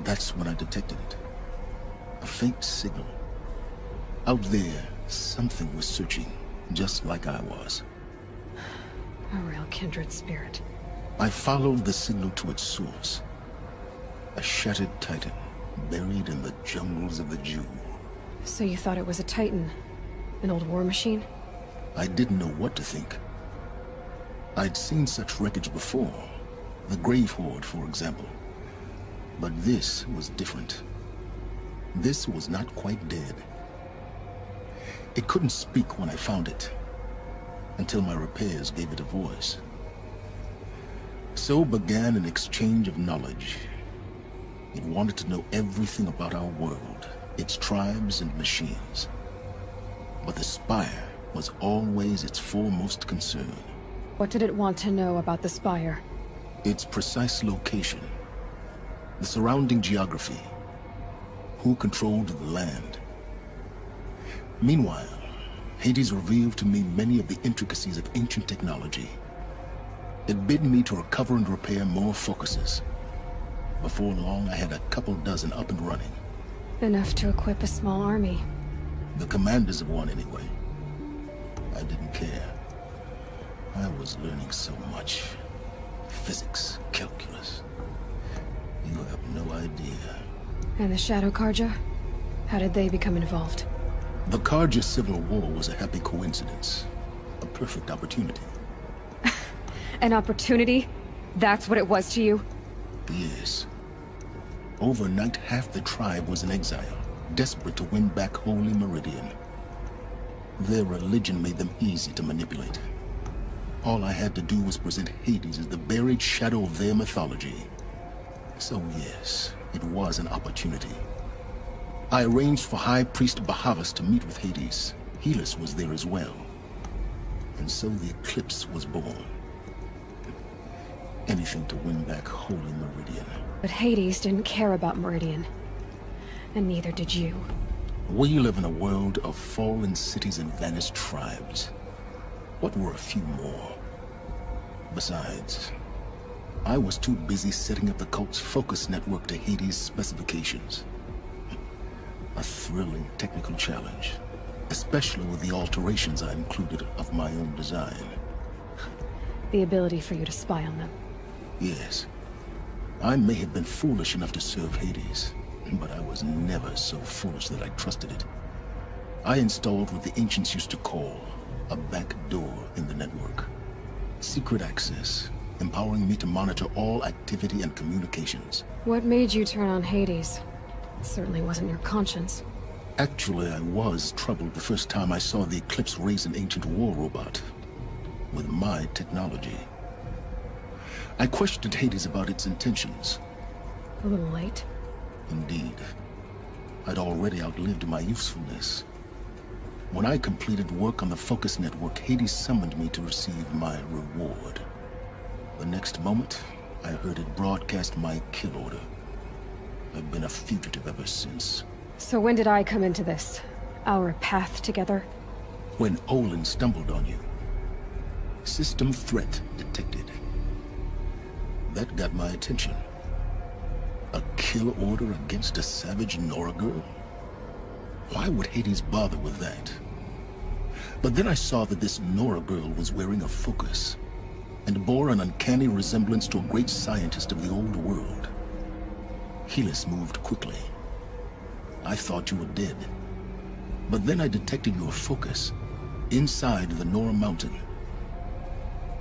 That's when I detected it. A faint signal. Out there, something was searching, just like I was. A real kindred spirit. I followed the signal to its source. A shattered titan, buried in the jungles of the Jewel. So you thought it was a titan? An old war machine? I didn't know what to think. I'd seen such wreckage before. The Grave Horde, for example. But this was different. This was not quite dead. It couldn't speak when I found it, until my repairs gave it a voice. So began an exchange of knowledge. It wanted to know everything about our world, its tribes and machines. But the Spire was always its foremost concern. What did it want to know about the Spire? Its precise location, the surrounding geography, who controlled the land. Meanwhile, Hades revealed to me many of the intricacies of ancient technology. It bid me to recover and repair more focuses. Before long, I had a couple dozen up and running. Enough to equip a small army. The commanders of one, anyway. I didn't care. I was learning so much. Physics, calculus. You have no idea. And the Shadow Karja? How did they become involved? The Karja Civil War was a happy coincidence. A perfect opportunity. An opportunity? That's what it was to you? Yes. Overnight, half the tribe was in exile, desperate to win back Holy Meridian. Their religion made them easy to manipulate. All I had to do was present Hades as the buried shadow of their mythology. So yes, it was an opportunity. I arranged for High Priest Bahavas to meet with Hades. Helis was there as well. And so the eclipse was born. Anything to win back Holy Meridian. But Hades didn't care about Meridian. And neither did you. We live in a world of fallen cities and vanished tribes. What were a few more? Besides, I was too busy setting up the cult's focus network to Hades' specifications. A thrilling technical challenge, especially with the alterations I included of my own design. The ability for you to spy on them. Yes. I may have been foolish enough to serve Hades, but I was never so foolish that I trusted it. I installed what the ancients used to call a back door in the network. Secret access, empowering me to monitor all activity and communications. What made you turn on Hades? It certainly wasn't your conscience. Actually, I was troubled the first time I saw the Eclipse raise an ancient war robot. With my technology. I questioned Hades about its intentions. A little late. Indeed. I'd already outlived my usefulness. When I completed work on the Focus Network, Hades summoned me to receive my reward. The next moment, I heard it broadcast my kill order. I've been a fugitive ever since. So when did I come into this? Our path together? When Olin stumbled on you. System threat detected. That got my attention. A kill order against a savage Nora girl? Why would Hades bother with that? But then I saw that this Nora girl was wearing a focus, and bore an uncanny resemblance to a great scientist of the old world. Helis moved quickly. I thought you were dead. But then I detected your focus, inside the Nora mountain.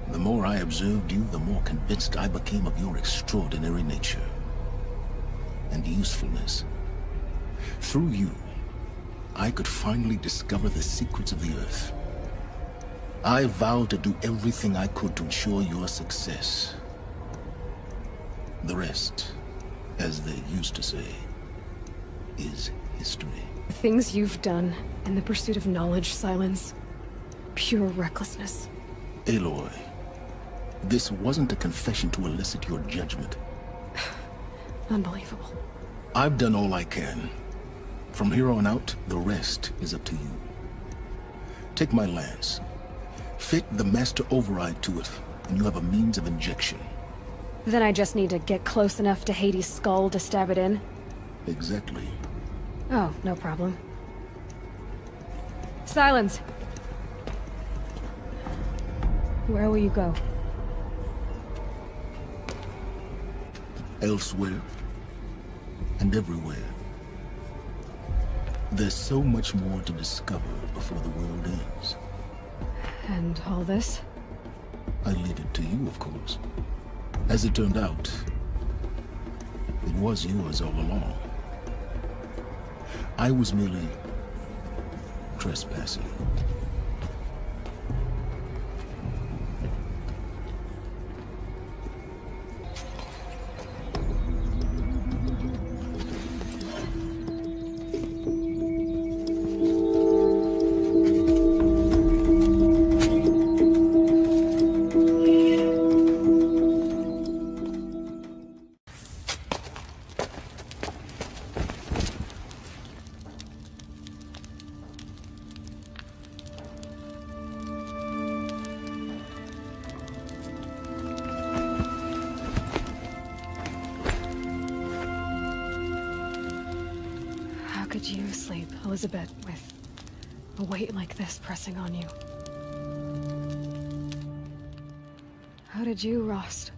The more I observed you, the more convinced I became of your extraordinary nature. And usefulness. Through you, I could finally discover the secrets of the Earth. I vowed to do everything I could to ensure your success. The rest, as they used to say, is history. The things you've done in the pursuit of knowledge, Silence. Pure recklessness. Aloy, this wasn't a confession to elicit your judgment. Unbelievable. I've done all I can. From here on out, the rest is up to you. Take my lance. Fit the master override to it, and you have a means of injection. Then I just need to get close enough to Hades' skull to stab it in? Exactly. Oh, no problem. Silence! Where will you go? Elsewhere. And everywhere. There's so much more to discover before the world ends. And all this? I leave it to you, of course. As it turned out, it was yours all along. I was merely trespassing. Could you sleep, Elizabeth, with a weight like this pressing on you? How did you, Rost,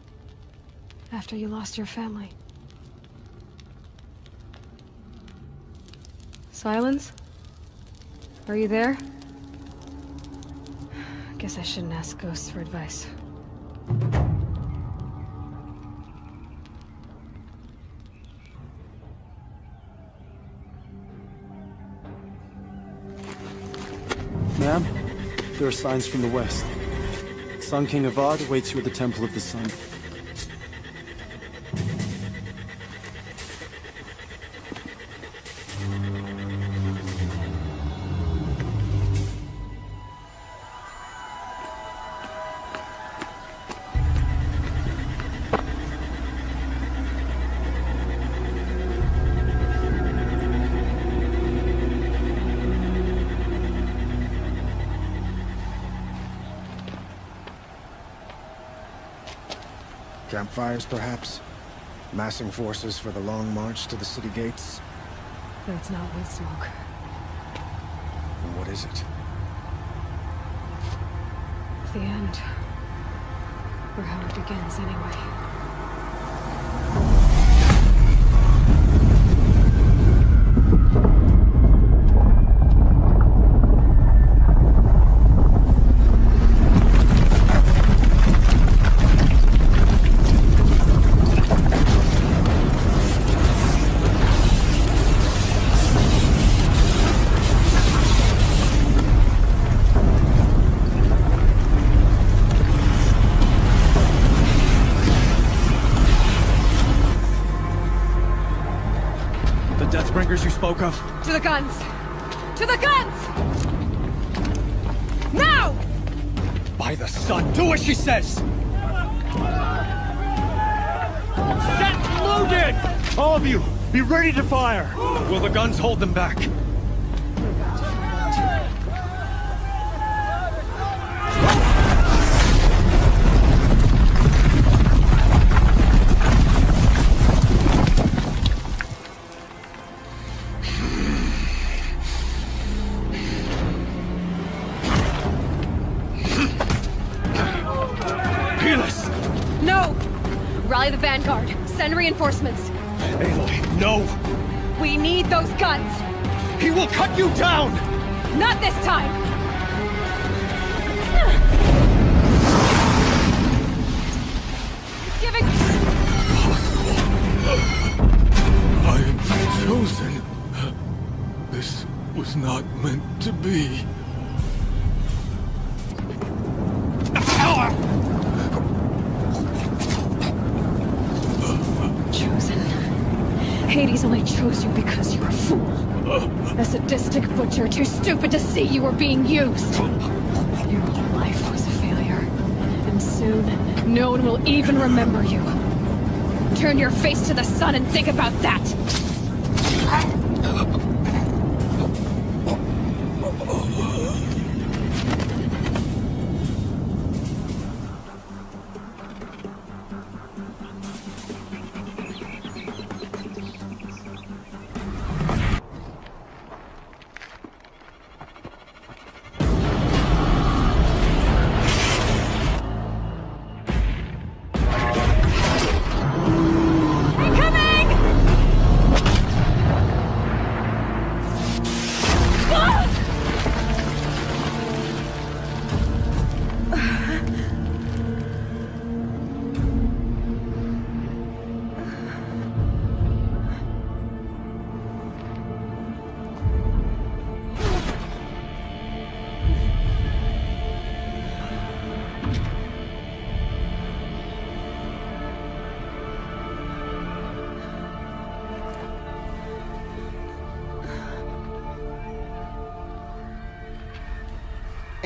after you lost your family? Silence? Are you there? Guess I shouldn't ask ghosts for advice. Ma'am, there are signs from the west. Sun King Avad awaits you at the Temple of the Sun. Campfires, perhaps? Massing forces for the long march to the city gates? That's not wood smoke. And what is it? The end. Or how it begins, anyway. You spoke of? To the guns! To the guns! Now! By the sun, do as she says! Set loaded! All of you, be ready to fire! Will the guns hold them back? Rally the Vanguard. Send reinforcements. Aloy, no! We need those guns! He will cut you down! Not this time! He's giving... I am chosen. This was not meant to be. Hades only chose you because you're a fool. A sadistic butcher, too stupid to see you were being used. Your whole life was a failure. And soon, no one will even remember you. Turn your face to the sun and think about that!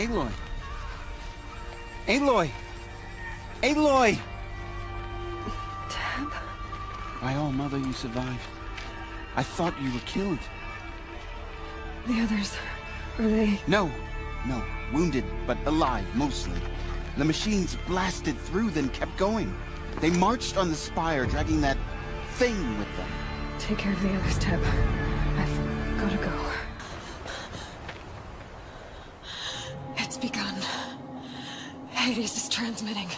Aloy! Aloy! Aloy! Tab? My own mother, you survived. I thought you were killed. The others, are they... No. Wounded, but alive, mostly. The machines blasted through, then kept going. They marched on the spire, dragging that thing with them. Take care of the others, Tab. I've gotta go. It's begun. Hades is transmitting.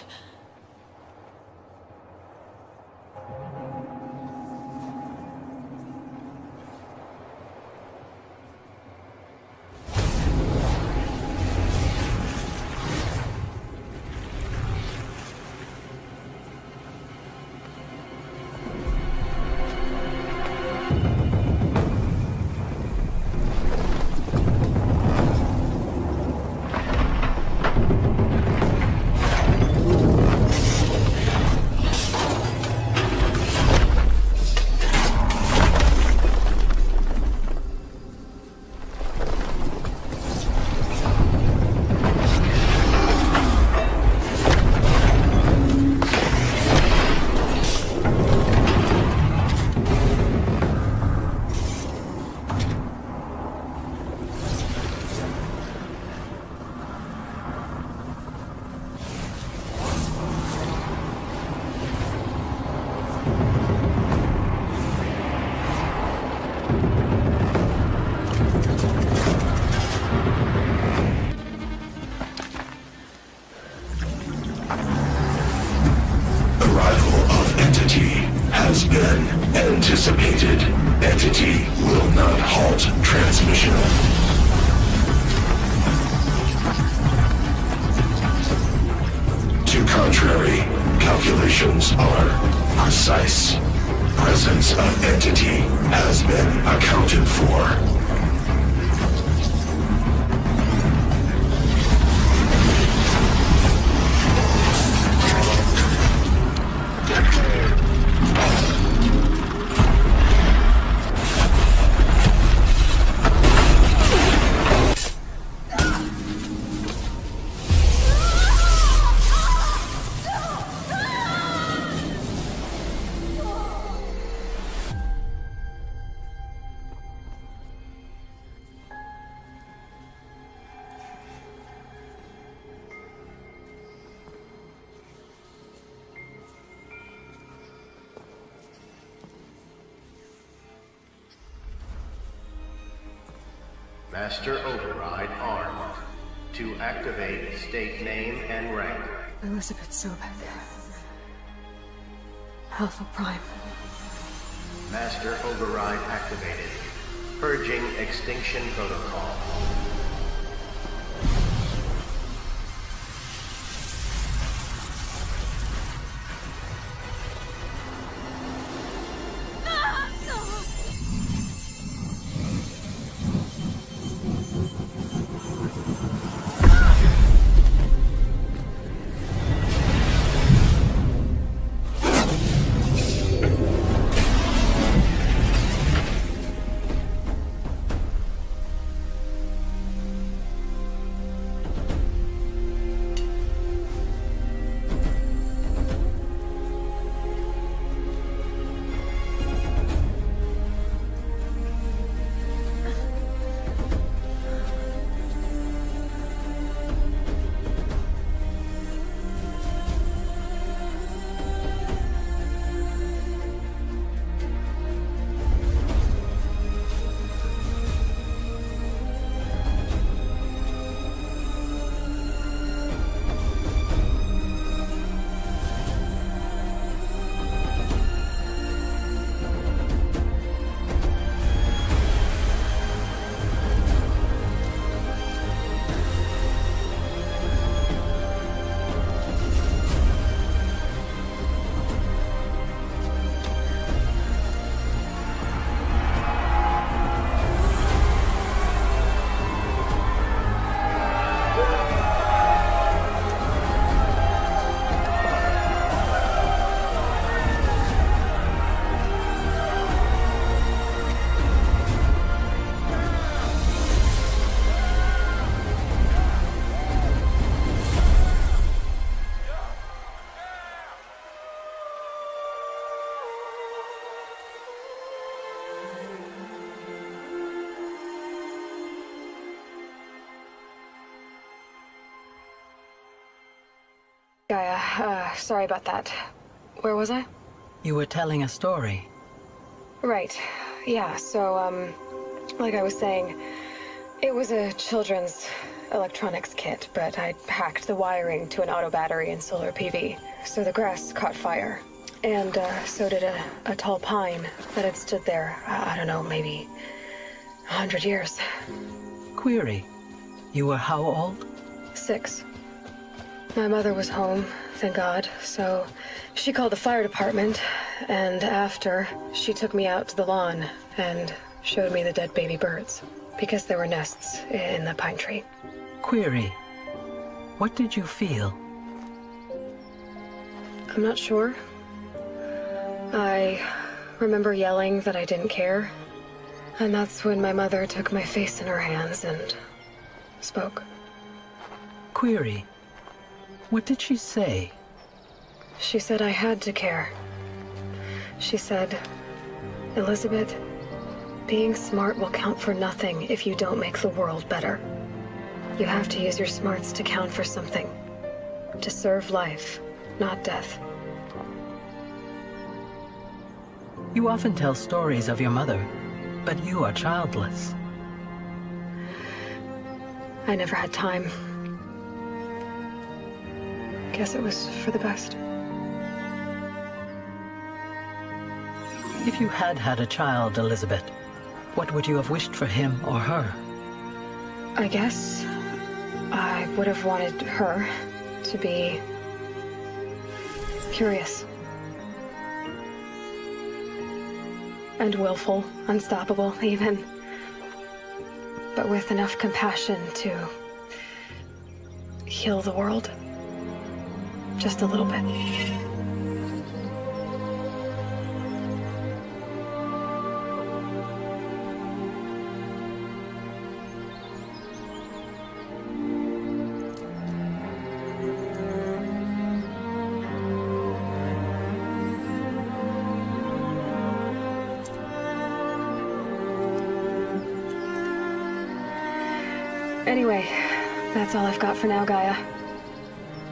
Anticipated. Entity will not halt transmission. To contrary, calculations are precise. Presence of entity has been accounted for. Master Override armed. To activate, state name and rank. Elizabeth Sobek. Alpha Prime. Master Override activated. Purging extinction protocol. Gaia, sorry about that. Where was I? You were telling a story. Right. Yeah, so, like I was saying, it was a children's electronics kit, but I'd hacked the wiring to an auto battery and solar PV. So the grass caught fire. And, so did a tall pine that had stood there, I don't know, maybe 100 years. Query. You were how old? 6. My mother was home, thank God, so she called the fire department, and after, she took me out to the lawn and showed me the dead baby birds, because there were nests in the pine tree. Query. What did you feel? I'm not sure. I remember yelling that I didn't care, and that's when my mother took my face in her hands and spoke. Query. What did she say? She said I had to care. She said, Elizabeth, being smart will count for nothing if you don't make the world better. You have to use your smarts to count for something. To serve life, not death. You often tell stories of your mother, but you are childless. I never had time. Guess it was for the best. If you had had a child, Elizabeth, what would you have wished for him or her? I guess I would have wanted her to be curious. And willful, unstoppable, even. But with enough compassion to heal the world. Just a little bit. Anyway, that's all I've got for now, Gaia.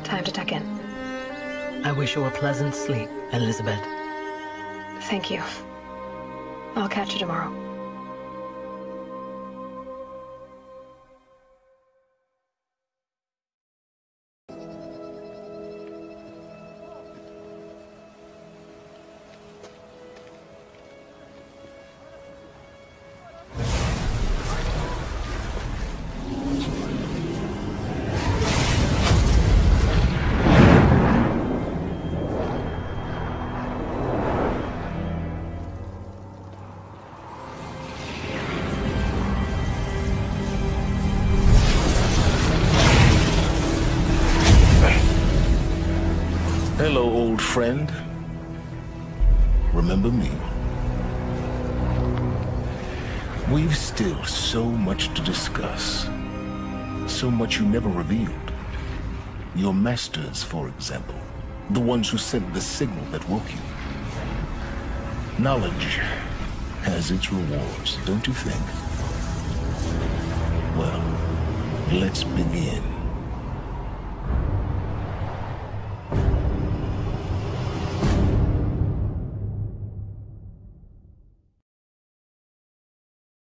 Time to tuck in. I wish you a pleasant sleep, Elizabeth. Thank you. I'll catch you tomorrow. Hello, old friend. Remember me? We've still so much to discuss. So much you never revealed. Your masters, for example. The ones who sent the signal that woke you. Knowledge has its rewards, don't you think? Well, let's begin.